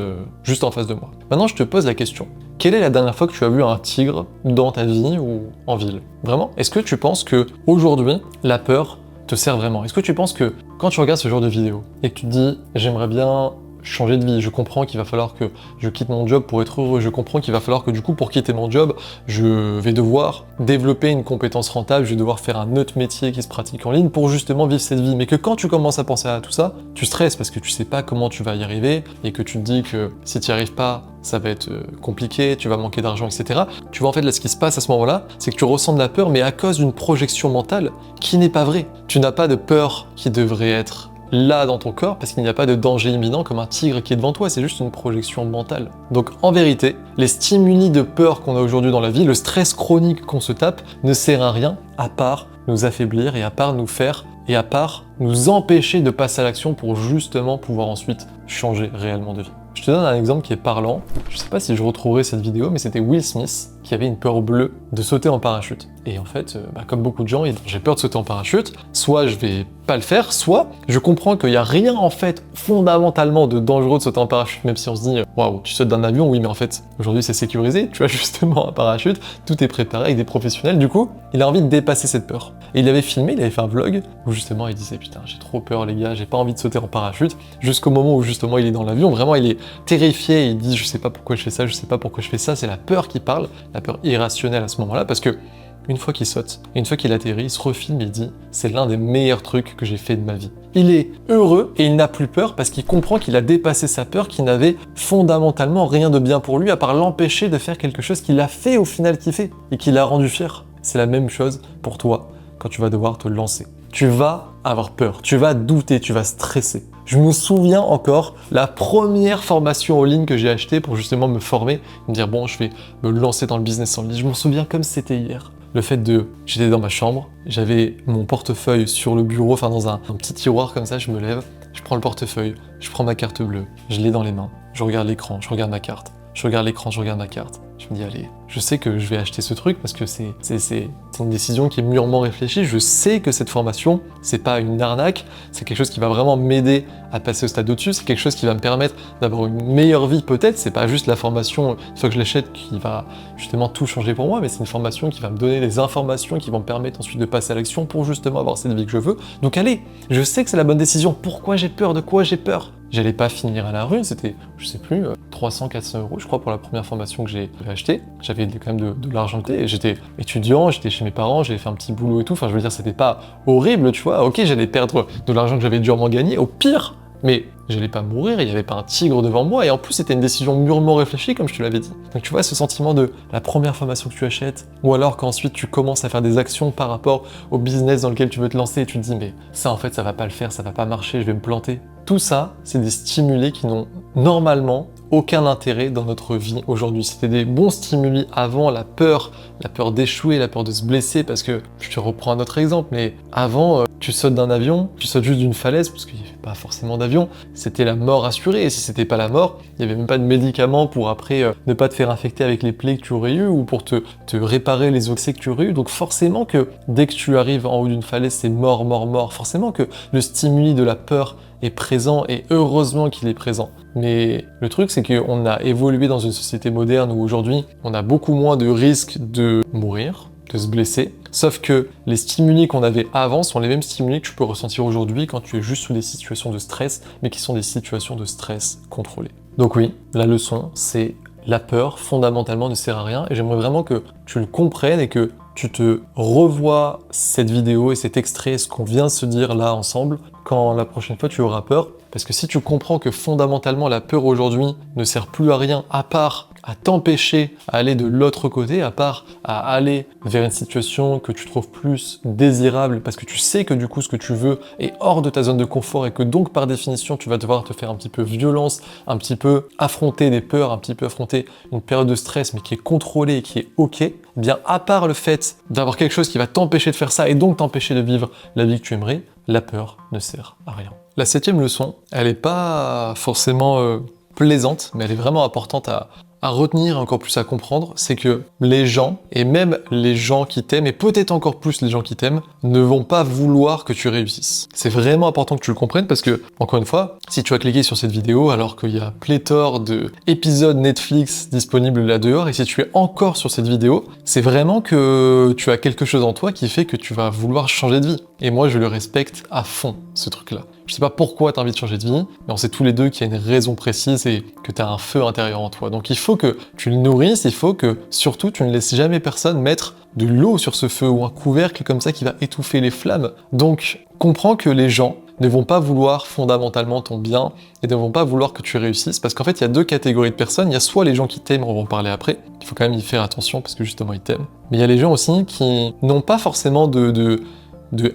juste en face de moi. Maintenant, je te pose la question. Quelle est la dernière fois que tu as vu un tigre dans ta vie ou en ville? Vraiment? Est-ce que tu penses que aujourd'hui, la peur te sert vraiment? Est-ce que tu penses que quand tu regardes ce genre de vidéo et que tu te dis j'aimerais bien changer de vie, je comprends qu'il va falloir que je quitte mon job pour être heureux, je comprends qu'il va falloir que du coup pour quitter mon job, je vais devoir développer une compétence rentable, je vais devoir faire un autre métier qui se pratique en ligne pour justement vivre cette vie, mais que quand tu commences à penser à tout ça, tu stresses parce que tu sais pas comment tu vas y arriver et que tu te dis que si tu n'y arrives pas, ça va être compliqué, tu vas manquer d'argent, etc. Tu vois en fait là ce qui se passe à ce moment-là, c'est que tu ressens de la peur, mais à cause d'une projection mentale qui n'est pas vraie. Tu n'as pas de peur qui devrait être là dans ton corps parce qu'il n'y a pas de danger imminent comme un tigre qui est devant toi, c'est juste une projection mentale. Donc en vérité, les stimuli de peur qu'on a aujourd'hui dans la vie, le stress chronique qu'on se tape ne sert à rien à part nous affaiblir et à part nous faire et à part nous empêcher de passer à l'action pour justement pouvoir ensuite changer réellement de vie. Je te donne un exemple qui est parlant. Je sais pas si je retrouverai cette vidéo, mais c'était Will Smith qu'il y avait une peur bleue de sauter en parachute. Et en fait, comme beaucoup de gens, j'ai peur de sauter en parachute, soit je vais pas le faire, soit je comprends qu'il n'y a rien en fait fondamentalement de dangereux de sauter en parachute, même si on se dit waouh, tu sautes d'un avion, oui, mais en fait aujourd'hui c'est sécurisé, tu as justement un parachute, tout est préparé avec des professionnels. Du coup, il a envie de dépasser cette peur. Et il avait filmé, il avait fait un vlog où justement il disait putain, j'ai trop peur les gars, j'ai pas envie de sauter en parachute, jusqu'au moment où justement il est dans l'avion, vraiment il est terrifié, il dit je sais pas pourquoi je fais ça, je sais pas pourquoi je fais ça, c'est la peur qui parle, la peur irrationnelle à ce moment-là, parce que une fois qu'il saute, et une fois qu'il atterrit, il se refilme et il dit « C'est l'un des meilleurs trucs que j'ai fait de ma vie ». Il est heureux et il n'a plus peur parce qu'il comprend qu'il a dépassé sa peur, qui n'avait fondamentalement rien de bien pour lui à part l'empêcher de faire quelque chose qu'il a fait au final kiffer et qui l'a rendu fier. C'est la même chose pour toi quand tu vas devoir te lancer. Tu vas avoir peur, tu vas douter, tu vas stresser. Je me souviens encore la première formation en ligne que j'ai achetée pour justement me former, me dire bon, je vais me lancer dans le business en ligne. Je m'en souviens comme c'était hier. Le fait j'étais dans ma chambre, j'avais mon portefeuille sur le bureau, enfin dans un petit tiroir comme ça, je me lève, je prends le portefeuille, je prends ma carte bleue, je l'ai dans les mains, je regarde l'écran, je regarde ma carte, je regarde l'écran, je regarde ma carte. Je me dis allez, je sais que je vais acheter ce truc parce que c'est une décision qui est mûrement réfléchie. Je sais que cette formation, c'est pas une arnaque, c'est quelque chose qui va vraiment m'aider à passer au stade au-dessus, c'est quelque chose qui va me permettre d'avoir une meilleure vie peut-être. C'est pas juste la formation, une fois que je l'achète, qui va justement tout changer pour moi, mais c'est une formation qui va me donner des informations qui vont me permettre ensuite de passer à l'action pour justement avoir cette vie que je veux. Donc allez, je sais que c'est la bonne décision. Pourquoi j'ai peur? De quoi j'ai peur? J'allais pas finir à la rue, c'était, je sais plus, 300-400 € je crois pour la première formation que j'ai achetée. J'avais quand même de l'argent de côté, j'étais étudiant, j'étais chez mes parents, j'avais fait un petit boulot et tout, enfin je veux dire c'était pas horrible, tu vois, ok j'allais perdre de l'argent que j'avais durement gagné, au pire, mais j'allais pas mourir, il y avait pas un tigre devant moi, et en plus c'était une décision mûrement réfléchie comme je te l'avais dit. Donc tu vois ce sentiment de la première formation que tu achètes, ou alors qu'ensuite tu commences à faire des actions par rapport au business dans lequel tu veux te lancer, et tu te dis mais ça en fait ça va pas le faire, ça va pas marcher, je vais me planter. Tout ça, c'est des stimuli qui n'ont normalement aucun intérêt dans notre vie aujourd'hui. C'était des bons stimuli avant, la peur d'échouer, la peur de se blesser, parce que, je te reprends un autre exemple, mais avant, tu sautes d'un avion, tu sautes juste d'une falaise, parce qu'il n'y avait pas forcément d'avion, c'était la mort assurée, et si c'était pas la mort, il n'y avait même pas de médicaments pour après ne pas te faire infecter avec les plaies que tu aurais eues, ou pour te réparer les excès que tu aurais eu. Donc forcément que dès que tu arrives en haut d'une falaise, c'est mort, mort, mort. Forcément que le stimuli de la peur est présent, et heureusement qu'il est présent. Mais le truc, c'est qu'on a évolué dans une société moderne où aujourd'hui, on a beaucoup moins de risques de mourir, de se blesser. Sauf que les stimuli qu'on avait avant sont les mêmes stimuli que tu peux ressentir aujourd'hui quand tu es juste sous des situations de stress, mais qui sont des situations de stress contrôlées. Donc oui, la leçon, c'est la peur, fondamentalement, ne sert à rien. Et j'aimerais vraiment que tu le comprennes et que tu te revois cette vidéo et cet extrait, ce qu'on vient de se dire là ensemble, quand la prochaine fois tu auras peur. Parce que si tu comprends que fondamentalement la peur aujourd'hui ne sert plus à rien à part à t'empêcher à aller de l'autre côté, à part à aller vers une situation que tu trouves plus désirable parce que tu sais que du coup ce que tu veux est hors de ta zone de confort et que donc par définition tu vas devoir te faire un petit peu violence, un petit peu affronter des peurs, un petit peu affronter une période de stress mais qui est contrôlée et qui est ok, eh bien à part le fait d'avoir quelque chose qui va t'empêcher de faire ça et donc t'empêcher de vivre la vie que tu aimerais, la peur ne sert à rien. La 7e leçon, elle n'est pas forcément plaisante, mais elle est vraiment importante à retenir, encore plus à comprendre, c'est que les gens, et même les gens qui t'aiment, et peut-être encore plus les gens qui t'aiment, ne vont pas vouloir que tu réussisses. C'est vraiment important que tu le comprennes parce que, encore une fois, si tu as cliqué sur cette vidéo alors qu'il y a pléthore d'épisodes Netflix disponibles là dehors, et si tu es encore sur cette vidéo, c'est vraiment que tu as quelque chose en toi qui fait que tu vas vouloir changer de vie. Et moi, je le respecte à fond, ce truc-là. Je sais pas pourquoi tu as envie de changer de vie, mais on sait tous les deux qu'il y a une raison précise et que tu as un feu intérieur en toi. Donc il faut que tu le nourrisses, il faut que surtout tu ne laisses jamais personne mettre de l'eau sur ce feu ou un couvercle comme ça qui va étouffer les flammes. Donc comprends que les gens ne vont pas vouloir fondamentalement ton bien et ne vont pas vouloir que tu réussisses parce qu'en fait il y a deux catégories de personnes. Il y a soit les gens qui t'aiment, on va en parler après, il faut quand même y faire attention parce que justement ils t'aiment. Mais il y a les gens aussi qui n'ont pas forcément de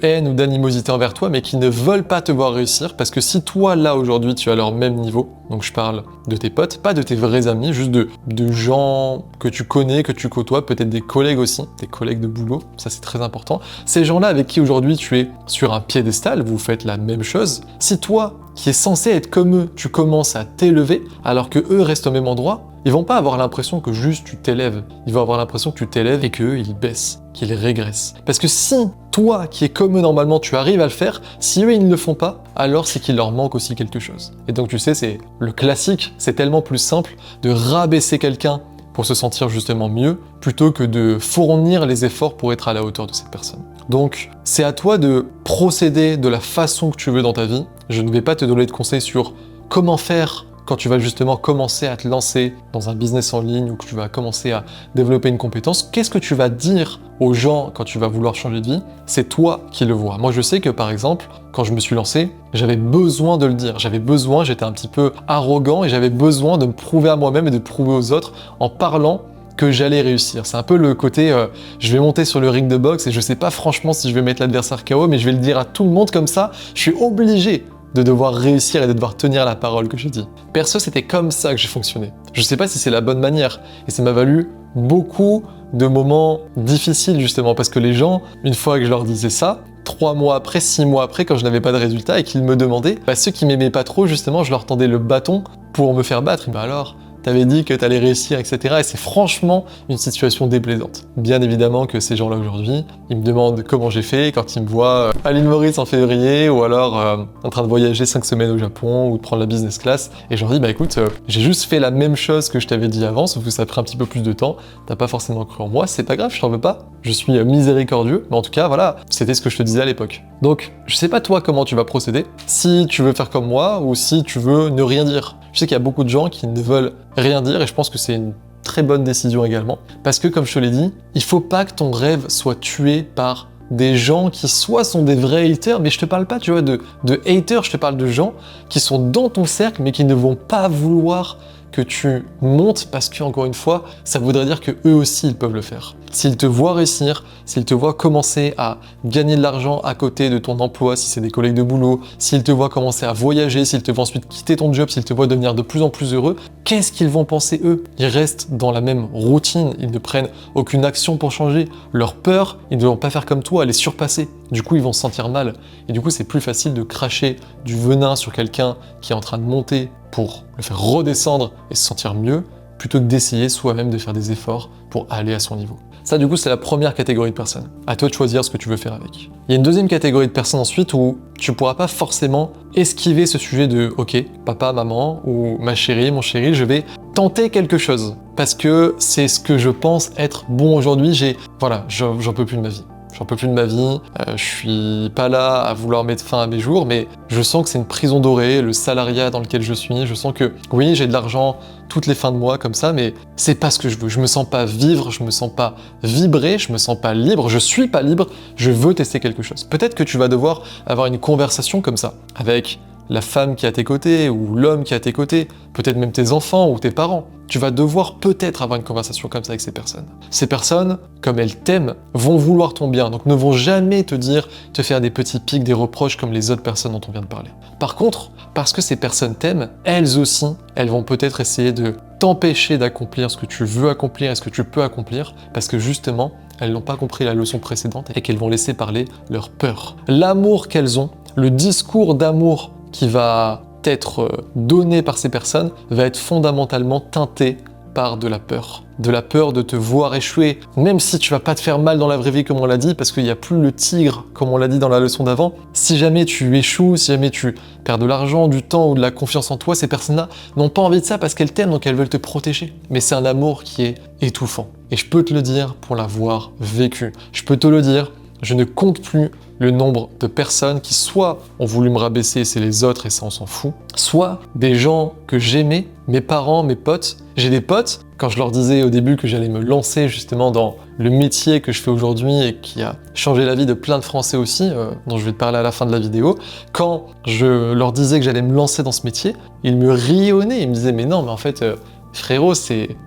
haine ou d'animosité envers toi, mais qui ne veulent pas te voir réussir, parce que si toi, là, aujourd'hui, tu as leur même niveau, donc je parle de tes potes, pas de tes vrais amis, juste de gens que tu connais, que tu côtoies, peut-être des collègues aussi, des collègues de boulot, ça c'est très important. Ces gens-là avec qui aujourd'hui tu es sur un piédestal, vous faites la même chose, si toi, qui est censé être comme eux, tu commences à t'élever, alors que eux restent au même endroit, ils vont pas avoir l'impression que juste tu t'élèves. Ils vont avoir l'impression que tu t'élèves et qu'eux, ils baissent, qu'ils régressent. Parce que si toi, qui es comme eux normalement, tu arrives à le faire, si eux, ils ne le font pas, alors c'est qu'il leur manque aussi quelque chose. Et donc, tu sais, c'est le classique, c'est tellement plus simple de rabaisser quelqu'un pour se sentir justement mieux, plutôt que de fournir les efforts pour être à la hauteur de cette personne. Donc, c'est à toi de procéder de la façon que tu veux dans ta vie. Je ne vais pas te donner de conseils sur comment faire quand tu vas justement commencer à te lancer dans un business en ligne ou que tu vas commencer à développer une compétence. Qu'est-ce que tu vas dire aux gens quand tu vas vouloir changer de vie? C'est toi qui le vois. Moi, je sais que par exemple, quand je me suis lancé, j'avais besoin de le dire. J'étais un petit peu arrogant et j'avais besoin de me prouver à moi-même et de prouver aux autres en parlant que j'allais réussir. C'est un peu le côté je vais monter sur le ring de boxe et je sais pas franchement si je vais mettre l'adversaire KO, mais je vais le dire à tout le monde comme ça, je suis obligé de devoir réussir et de devoir tenir la parole que j'ai dit. Perso, c'était comme ça que j'ai fonctionné. Je sais pas si c'est la bonne manière, et ça m'a valu beaucoup de moments difficiles justement, parce que les gens, une fois que je leur disais ça, 3 mois après, 6 mois après, quand je n'avais pas de résultat et qu'ils me demandaient, ceux qui m'aimaient pas trop justement, je leur tendais le bâton pour me faire battre. Et alors, t'avais dit que t'allais réussir, etc. Et c'est franchement une situation déplaisante. Bien évidemment que ces gens-là aujourd'hui, ils me demandent comment j'ai fait quand ils me voient à l'île Maurice en février ou alors en train de voyager 5 semaines au Japon ou de prendre la business class. Et je leur dis, écoute, j'ai juste fait la même chose que je t'avais dit avant, sauf que ça a pris un petit peu plus de temps. T'as pas forcément cru en moi, c'est pas grave, je t'en veux pas. Je suis miséricordieux, mais en tout cas, voilà, c'était ce que je te disais à l'époque. Donc, je sais pas toi comment tu vas procéder, si tu veux faire comme moi ou si tu veux ne rien dire. Je sais qu'il y a beaucoup de gens qui ne veulent rien dire et je pense que c'est une très bonne décision également. Parce que comme je te l'ai dit, il faut pas que ton rêve soit tué par des gens qui soit sont des vrais haters, mais je te parle pas, tu vois, de haters, je te parle de gens qui sont dans ton cercle mais qui ne vont pas vouloir que tu montes parce que, encore une fois, ça voudrait dire que eux aussi ils peuvent le faire. S'ils te voient réussir, s'ils te voient commencer à gagner de l'argent à côté de ton emploi, si c'est des collègues de boulot, s'ils te voient commencer à voyager, s'ils te voient ensuite quitter ton job, s'ils te voient devenir de plus en plus heureux, qu'est-ce qu'ils vont penser eux? Ils restent dans la même routine, ils ne prennent aucune action pour changer. Leur peur, ils ne vont pas faire comme toi, les surpasser. Du coup, ils vont se sentir mal. Et du coup, c'est plus facile de cracher du venin sur quelqu'un qui est en train de monter pour le faire redescendre et se sentir mieux, plutôt que d'essayer soi-même de faire des efforts pour aller à son niveau. Ça, du coup, c'est la première catégorie de personnes. À toi de choisir ce que tu veux faire avec. Il y a une deuxième catégorie de personnes ensuite où tu pourras pas forcément esquiver ce sujet de « Ok, papa, maman ou ma chérie, mon chéri, je vais tenter quelque chose. » Parce que c'est ce que je pense être bon aujourd'hui. Voilà, j'en peux plus de ma vie. J'en peux plus de ma vie, je suis pas là à vouloir mettre fin à mes jours, mais je sens que c'est une prison dorée, le salariat dans lequel je suis, je sens que oui, j'ai de l'argent toutes les fins de mois comme ça, mais c'est pas ce que je veux. Je me sens pas vivre, je me sens pas vibrer, je me sens pas libre, je suis pas libre, je veux tester quelque chose. Peut-être que tu vas devoir avoir une conversation comme ça, avec la femme qui est à tes côtés, ou l'homme qui est à tes côtés, peut-être même tes enfants ou tes parents. Tu vas devoir peut-être avoir une conversation comme ça avec ces personnes. Ces personnes, comme elles t'aiment, vont vouloir ton bien, donc ne vont jamais te faire des petits pics, des reproches comme les autres personnes dont on vient de parler. Par contre, parce que ces personnes t'aiment, elles aussi, elles vont peut-être essayer de t'empêcher d'accomplir ce que tu veux accomplir et ce que tu peux accomplir, parce que justement, elles n'ont pas compris la leçon précédente et qu'elles vont laisser parler leur peur. L'amour qu'elles ont, le discours d'amour qui va être donné par ces personnes va être fondamentalement teinté par de la peur de te voir échouer, même si tu vas pas te faire mal dans la vraie vie comme on l'a dit, parce qu'il n'y a plus le tigre comme on l'a dit dans la leçon d'avant. Si jamais tu échoues, si jamais tu perds de l'argent, du temps ou de la confiance en toi, ces personnes-là n'ont pas envie de ça parce qu'elles t'aiment, donc elles veulent te protéger. Mais c'est un amour qui est étouffant. Et je peux te le dire pour l'avoir vécu. Je peux te le dire, je ne compte plus le nombre de personnes qui soit ont voulu me rabaisser, c'est les autres et ça on s'en fout, soit des gens que j'aimais, mes parents, mes potes. J'ai des potes, quand je leur disais au début que j'allais me lancer justement dans le métier que je fais aujourd'hui et qui a changé la vie de plein de Français aussi, dont je vais te parler à la fin de la vidéo, quand je leur disais que j'allais me lancer dans ce métier, ils me riaient, ils me disaient mais non mais en fait... frérot, c'est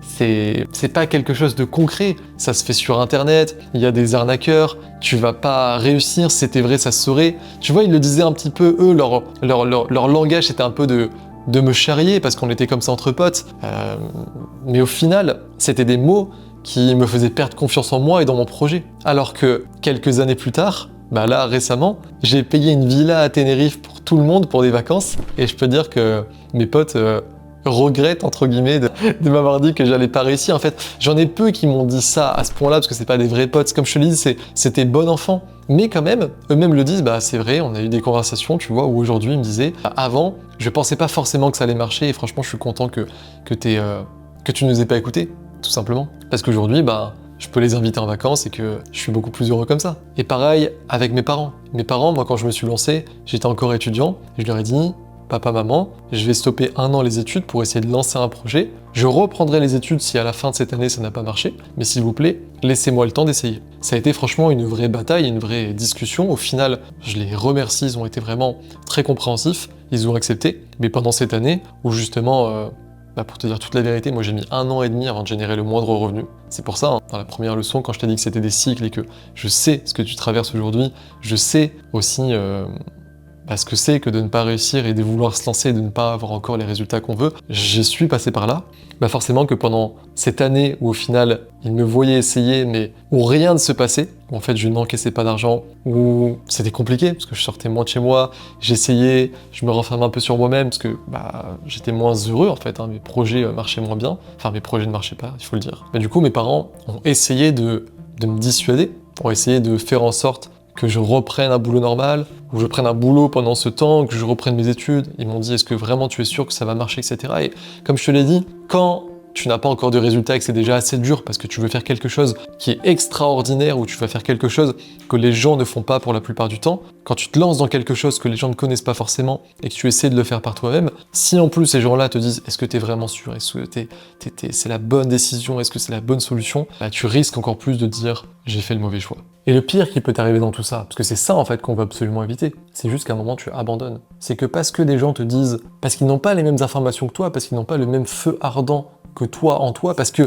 pas quelque chose de concret, ça se fait sur internet, il y a des arnaqueurs, tu vas pas réussir, si c'était vrai ça se saurait. Tu vois, ils le disaient un petit peu, eux, leur langage c'était un peu de me charrier parce qu'on était comme ça entre potes, mais au final, c'était des mots qui me faisaient perdre confiance en moi et dans mon projet. Alors que quelques années plus tard, bah là récemment, j'ai payé une villa à Tenerife pour tout le monde pour des vacances et je peux dire que mes potes... regrette, entre guillemets, de m'avoir dit que j'allais pas réussir. En fait, j'en ai peu qui m'ont dit ça à ce point-là, parce que c'est pas des vrais potes. Comme je te le dis, c'était bon enfant. Mais quand même, eux-mêmes le disent, bah c'est vrai, on a eu des conversations, tu vois, où aujourd'hui ils me disaient, avant, je pensais pas forcément que ça allait marcher, et franchement, je suis content que tu nous aies pas écoutés, tout simplement. Parce qu'aujourd'hui, bah, je peux les inviter en vacances et que je suis beaucoup plus heureux comme ça. Et pareil avec mes parents. Mes parents, moi, quand je me suis lancé, j'étais encore étudiant, et je leur ai dit, papa, maman, je vais stopper 1 an les études pour essayer de lancer un projet. Je reprendrai les études si à la fin de cette année ça n'a pas marché, mais s'il vous plaît, laissez-moi le temps d'essayer. Ça a été franchement une vraie bataille, une vraie discussion. Au final, je les remercie, ils ont été vraiment très compréhensifs, ils ont accepté. Mais pendant cette année, où justement, pour te dire toute la vérité, moi j'ai mis 1 an et demi avant de générer le moindre revenu. C'est pour ça, hein, dans la première leçon, quand je t'ai dit que c'était des cycles et que je sais ce que tu traverses aujourd'hui, je sais aussi ce que c'est que de ne pas réussir et de vouloir se lancer et de ne pas avoir encore les résultats qu'on veut. Je suis passé par là. Forcément que pendant cette année où au final, ils me voyaient essayer, mais où rien ne se passait, où en fait je n'encaissais pas d'argent, où c'était compliqué, parce que je sortais moins de chez moi, j'essayais, je me renfermais un peu sur moi-même, parce que j'étais moins heureux en fait, hein, mes projets marchaient moins bien, enfin mes projets ne marchaient pas, il faut le dire. Mais du coup, mes parents ont essayé de me dissuader, ont essayé de faire en sorte que je reprenne un boulot normal, ou je prenne un boulot pendant ce temps, que je reprenne mes études. Ils m'ont dit, est-ce que vraiment tu es sûr que ça va marcher, etc. Et comme je te l'ai dit, quand tu n'as pas encore de résultats et que c'est déjà assez dur parce que tu veux faire quelque chose qui est extraordinaire ou tu vas faire quelque chose que les gens ne font pas pour la plupart du temps, quand tu te lances dans quelque chose que les gens ne connaissent pas forcément et que tu essaies de le faire par toi-même, si en plus ces gens-là te disent est-ce que tu es vraiment sûr, est-ce que c'est la bonne décision, est-ce que c'est la bonne solution, tu risques encore plus de te dire j'ai fait le mauvais choix. Et le pire qui peut t'arriver dans tout ça, parce que c'est ça en fait qu'on veut absolument éviter, c'est juste qu'à un moment tu abandonnes. C'est que parce que des gens te disent, parce qu'ils n'ont pas les mêmes informations que toi, parce qu'ils n'ont pas le même feu ardent que toi en toi, parce que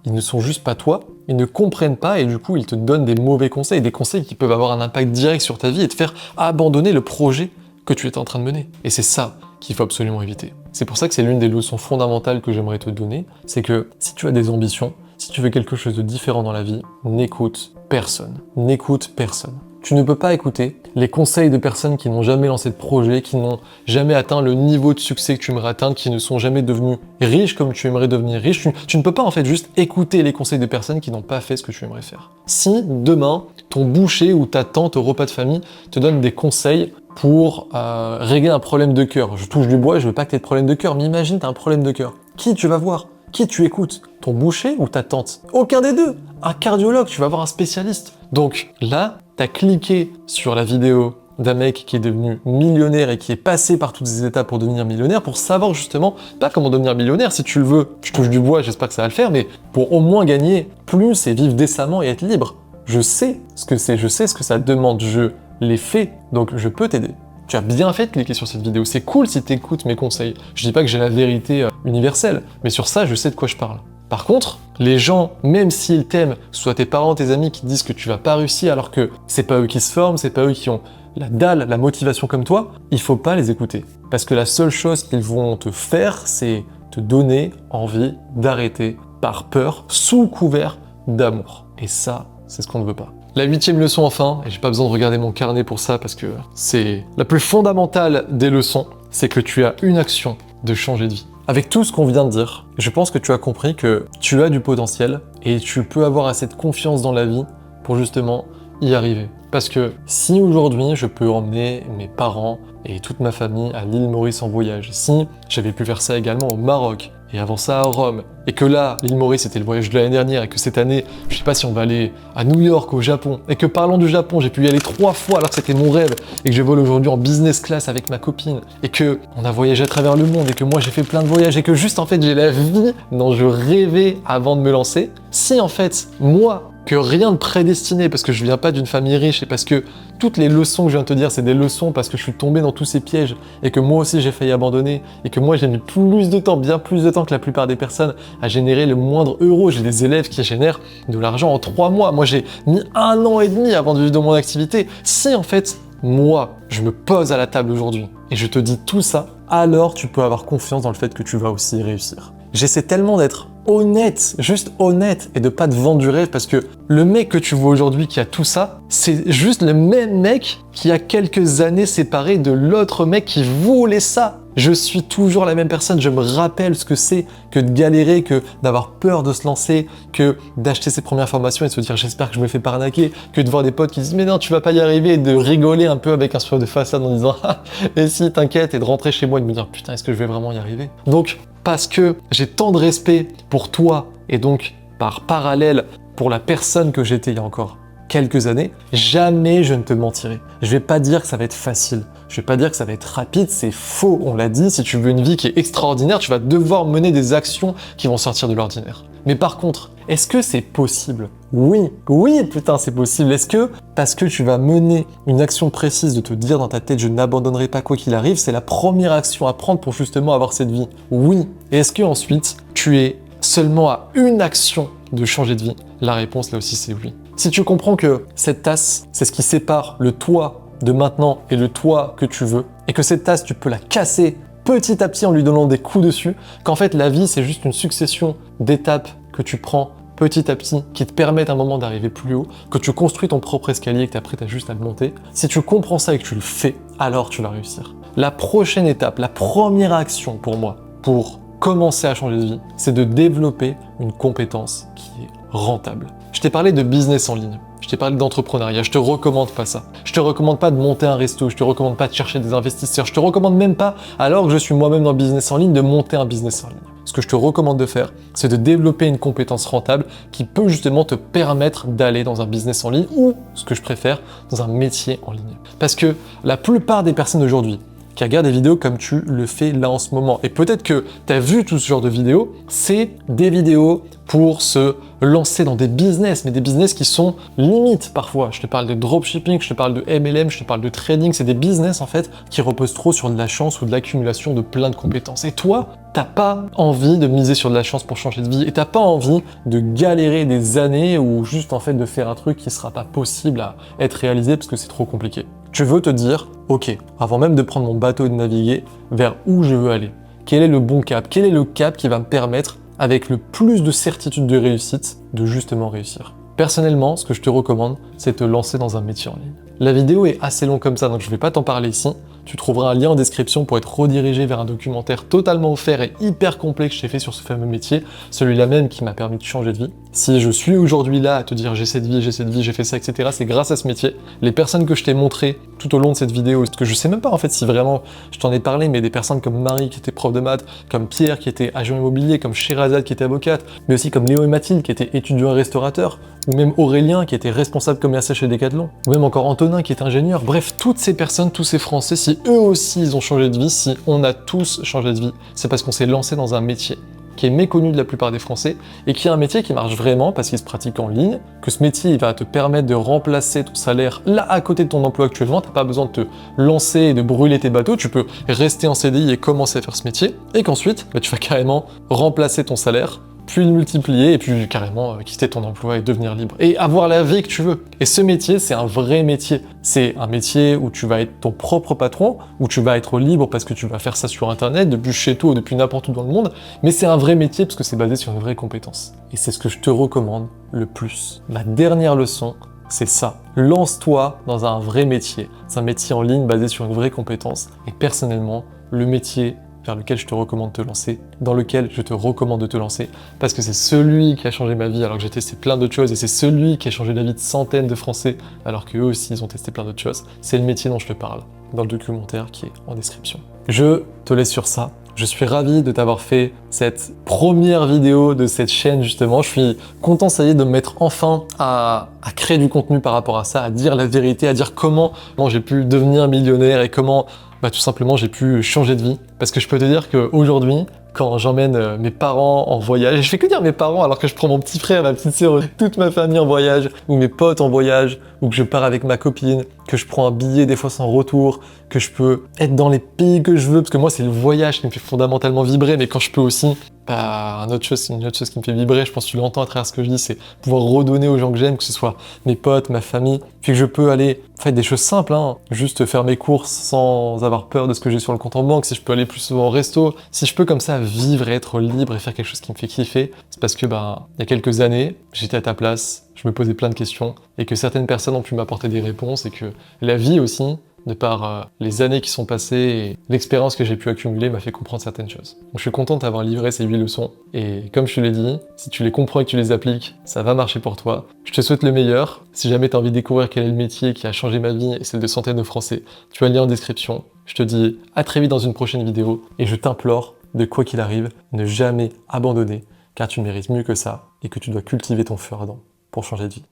ils ne sont juste pas toi, ils ne comprennent pas et du coup ils te donnent des mauvais conseils, des conseils qui peuvent avoir un impact direct sur ta vie et te faire abandonner le projet que tu es en train de mener. Et c'est ça qu'il faut absolument éviter. C'est pour ça que c'est l'une des leçons fondamentales que j'aimerais te donner, c'est que si tu as des ambitions, si tu veux quelque chose de différent dans la vie, n'écoute personne. N'écoute personne. Tu ne peux pas écouter les conseils de personnes qui n'ont jamais lancé de projet, qui n'ont jamais atteint le niveau de succès que tu aimerais atteindre, qui ne sont jamais devenus riches comme tu aimerais devenir riche. Tu ne peux pas en fait juste écouter les conseils de personnes qui n'ont pas fait ce que tu aimerais faire. Si demain, ton boucher ou ta tante au repas de famille te donne des conseils pour régler un problème de cœur, je touche du bois, je veux pas que tu aies de problème de cœur, mais imagine tu as un problème de cœur. Qui tu vas voir ? Qui tu écoutes ? Ton boucher ou ta tante ? Aucun des deux. Un cardiologue, tu vas voir un spécialiste. Donc là, t'as cliqué sur la vidéo d'un mec qui est devenu millionnaire et qui est passé par toutes ces étapes pour devenir millionnaire, pour savoir justement, pas comment devenir millionnaire, si tu le veux, je touche du bois, j'espère que ça va le faire, mais pour au moins gagner plus et vivre décemment et être libre. Je sais ce que c'est, je sais ce que ça demande, je l'ai fait, donc je peux t'aider. Tu as bien fait de cliquer sur cette vidéo, c'est cool si t'écoutes mes conseils. Je dis pas que j'ai la vérité universelle, mais sur ça, je sais de quoi je parle. Par contre, les gens, même s'ils t'aiment, soit tes parents, tes amis qui te disent que tu vas pas réussir alors que c'est pas eux qui se forment, c'est pas eux qui ont la dalle, la motivation comme toi, il faut pas les écouter. Parce que la seule chose qu'ils vont te faire, c'est te donner envie d'arrêter par peur, sous couvert d'amour. Et ça, c'est ce qu'on ne veut pas. La 8e leçon enfin, et j'ai pas besoin de regarder mon carnet pour ça parce que c'est la plus fondamentale des leçons, c'est que tu as une action de changer de vie. Avec tout ce qu'on vient de dire, je pense que tu as compris que tu as du potentiel et tu peux avoir assez de confiance dans la vie pour justement y arriver. Parce que si aujourd'hui je peux emmener mes parents et toute ma famille à l'île Maurice en voyage, si j'avais pu faire ça également au Maroc, et avant ça à Rome, et que là, l'île Maurice c'était le voyage de l'année dernière, et que cette année, je sais pas si on va aller à New York, au Japon, et que parlant du Japon, j'ai pu y aller 3 fois alors que c'était mon rêve, et que je vole aujourd'hui en business class avec ma copine, et que on a voyagé à travers le monde, et que moi j'ai fait plein de voyages, et que juste en fait j'ai la vie dont je rêvais avant de me lancer, si en fait, moi, que rien de prédestiné parce que je viens pas d'une famille riche et parce que toutes les leçons que je viens de te dire, c'est des leçons parce que je suis tombé dans tous ces pièges et que moi aussi j'ai failli abandonner et que moi j'ai mis plus de temps, bien plus de temps que la plupart des personnes à générer le moindre euro. J'ai des élèves qui génèrent de l'argent en 3 mois. Moi j'ai mis 1 an et demi avant de vivre de mon activité. Si en fait, moi, je me pose à la table aujourd'hui et je te dis tout ça, alors tu peux avoir confiance dans le fait que tu vas aussi réussir. J'essaie tellement d'être honnête, juste honnête, et de pas te vendre du rêve parce que le mec que tu vois aujourd'hui qui a tout ça, c'est juste le même mec qui a quelques années séparé de l'autre mec qui voulait ça. Je suis toujours la même personne, je me rappelle ce que c'est que de galérer, que d'avoir peur de se lancer, que d'acheter ses premières formations et de se dire j'espère que je me fais pas arnaquer, que de voir des potes qui disent mais non tu vas pas y arriver et de rigoler un peu avec un sourire de façade en disant ah et si t'inquiète et de rentrer chez moi et de me dire putain est-ce que je vais vraiment y arriver. Donc parce que j'ai tant de respect pour toi et donc par parallèle pour la personne que j'étais il y a encore quelques années, jamais je ne te mentirai. Je vais pas dire que ça va être facile. Je vais pas dire que ça va être rapide, c'est faux. On l'a dit, si tu veux une vie qui est extraordinaire, tu vas devoir mener des actions qui vont sortir de l'ordinaire. Mais par contre, est-ce que c'est possible? Oui, oui, putain, c'est possible. Est-ce que, parce que tu vas mener une action précise de te dire dans ta tête, je n'abandonnerai pas quoi qu'il arrive, c'est la première action à prendre pour justement avoir cette vie? Oui. Et est-ce que ensuite, tu es seulement à une action de changer de vie? La réponse, là aussi, c'est oui. Si tu comprends que cette tasse, c'est ce qui sépare le toi de maintenant et le toi que tu veux, et que cette tasse, tu peux la casser petit à petit en lui donnant des coups dessus, qu'en fait, la vie, c'est juste une succession d'étapes que tu prends petit à petit, qui te permettent à un moment d'arriver plus haut, que tu construis ton propre escalier et que après, tu as juste à le monter. Si tu comprends ça et que tu le fais, alors tu vas réussir. La prochaine étape, la première action pour moi, pour commencer à changer de vie, c'est de développer une compétence qui est rentable. Je t'ai parlé de business en ligne, je t'ai parlé d'entrepreneuriat, je te recommande pas ça. Je te recommande pas de monter un resto, je te recommande pas de chercher des investisseurs, je te recommande même pas, alors que je suis moi-même dans le business en ligne, de monter un business en ligne. Ce que je te recommande de faire, c'est de développer une compétence rentable qui peut justement te permettre d'aller dans un business en ligne ou, ce que je préfère, dans un métier en ligne. Parce que la plupart des personnes aujourd'hui qui regardent des vidéos comme tu le fais là en ce moment, et peut-être que tu as vu tout ce genre de vidéos, c'est des vidéos pour se lancer dans des business, mais des business qui sont limites parfois. Je te parle de dropshipping, je te parle de MLM, je te parle de trading, c'est des business en fait qui reposent trop sur de la chance ou de l'accumulation de plein de compétences. Et toi, t'as pas envie de miser sur de la chance pour changer de vie, et t'as pas envie de galérer des années ou juste en fait de faire un truc qui sera pas possible à être réalisé parce que c'est trop compliqué. Tu veux te dire, ok, avant même de prendre mon bateau et de naviguer, vers où je veux aller? Quel est le bon cap? Quel est le cap qui va me permettre, avec le plus de certitude de réussite, de justement réussir? Personnellement, ce que je te recommande, c'est de te lancer dans un métier en ligne. La vidéo est assez longue comme ça, donc je vais pas t'en parler ici. Tu trouveras un lien en description pour être redirigé vers un documentaire totalement offert et hyper complet que je t'ai fait sur ce fameux métier, celui-là même qui m'a permis de changer de vie. Si je suis aujourd'hui là à te dire j'ai cette vie, j'ai fait ça, etc., c'est grâce à ce métier. Les personnes que je t'ai montrées tout au long de cette vidéo, parce que je sais même pas en fait si vraiment je t'en ai parlé, mais des personnes comme Marie qui était prof de maths, comme Pierre qui était agent immobilier, comme Sherazade qui était avocate, mais aussi comme Léo et Mathilde qui étaient étudiants et restaurateurs, ou même Aurélien qui était responsable commercial chez Decathlon, ou même encore Antonin qui est ingénieur. Bref, toutes ces personnes, tous ces Français, si eux aussi ils ont changé de vie, si on a tous changé de vie, c'est parce qu'on s'est lancé dans un métier qui est méconnu de la plupart des Français et qui est un métier qui marche vraiment parce qu'il se pratique en ligne, que ce métier il va te permettre de remplacer ton salaire là à côté de ton emploi actuellement, t'as pas besoin de te lancer et de brûler tes bateaux, tu peux rester en CDI et commencer à faire ce métier, et qu'ensuite tu vas carrément remplacer ton salaire, puis le multiplier, et puis carrément quitter ton emploi et devenir libre, et avoir la vie que tu veux. Et ce métier, c'est un vrai métier. C'est un métier où tu vas être ton propre patron, où tu vas être libre parce que tu vas faire ça sur Internet, depuis chez toi ou depuis n'importe où dans le monde, mais c'est un vrai métier parce que c'est basé sur une vraie compétence. Et c'est ce que je te recommande le plus. Ma dernière leçon, c'est ça. Lance-toi dans un vrai métier. C'est un métier en ligne basé sur une vraie compétence. Et personnellement, le métier vers lequel je te recommande de te lancer, dans lequel je te recommande de te lancer, parce que c'est celui qui a changé ma vie alors que j'ai testé plein d'autres choses, et c'est celui qui a changé la vie de centaines de Français alors qu'eux aussi ils ont testé plein d'autres choses. C'est le métier dont je te parle, dans le documentaire qui est en description. Je te laisse sur ça. Je suis ravi de t'avoir fait cette première vidéo de cette chaîne justement. Je suis content, ça y est, de me mettre enfin à créer du contenu par rapport à ça, à dire la vérité, à dire comment j'ai pu devenir millionnaire et comment tout simplement j'ai pu changer de vie. Parce que je peux te dire qu'aujourd'hui, quand j'emmène mes parents en voyage, et je fais que dire mes parents alors que je prends mon petit frère, ma petite sœur, toute ma famille en voyage, ou mes potes en voyage, ou que je pars avec ma copine, que je prends un billet des fois sans retour, que je peux être dans les pays que je veux, parce que moi c'est le voyage qui me fait fondamentalement vibrer, mais quand je peux aussi, une autre chose qui me fait vibrer, je pense que tu l'entends à travers ce que je dis, c'est pouvoir redonner aux gens que j'aime, que ce soit mes potes, ma famille, puis que je peux aller faire des choses simples, juste faire mes courses sans avoir peur de ce que j'ai sur le compte en banque, si je peux aller plus souvent au resto, si je peux comme ça vivre et être libre et faire quelque chose qui me fait kiffer, c'est parce que il y a quelques années, j'étais à ta place, je me posais plein de questions, et que certaines personnes ont pu m'apporter des réponses, et que la vie aussi de par les années qui sont passées et l'expérience que j'ai pu accumuler m'a fait comprendre certaines choses. Donc je suis content d'avoir livré ces 8 leçons et comme je te l'ai dit, si tu les comprends et que tu les appliques, ça va marcher pour toi. Je te souhaite le meilleur. Si jamais tu as envie de découvrir quel est le métier qui a changé ma vie et celle de centaines de Français, tu as le lien en description. Je te dis à très vite dans une prochaine vidéo et je t'implore de quoi qu'il arrive, ne jamais abandonner car tu mérites mieux que ça et que tu dois cultiver ton feu ardent pour changer de vie.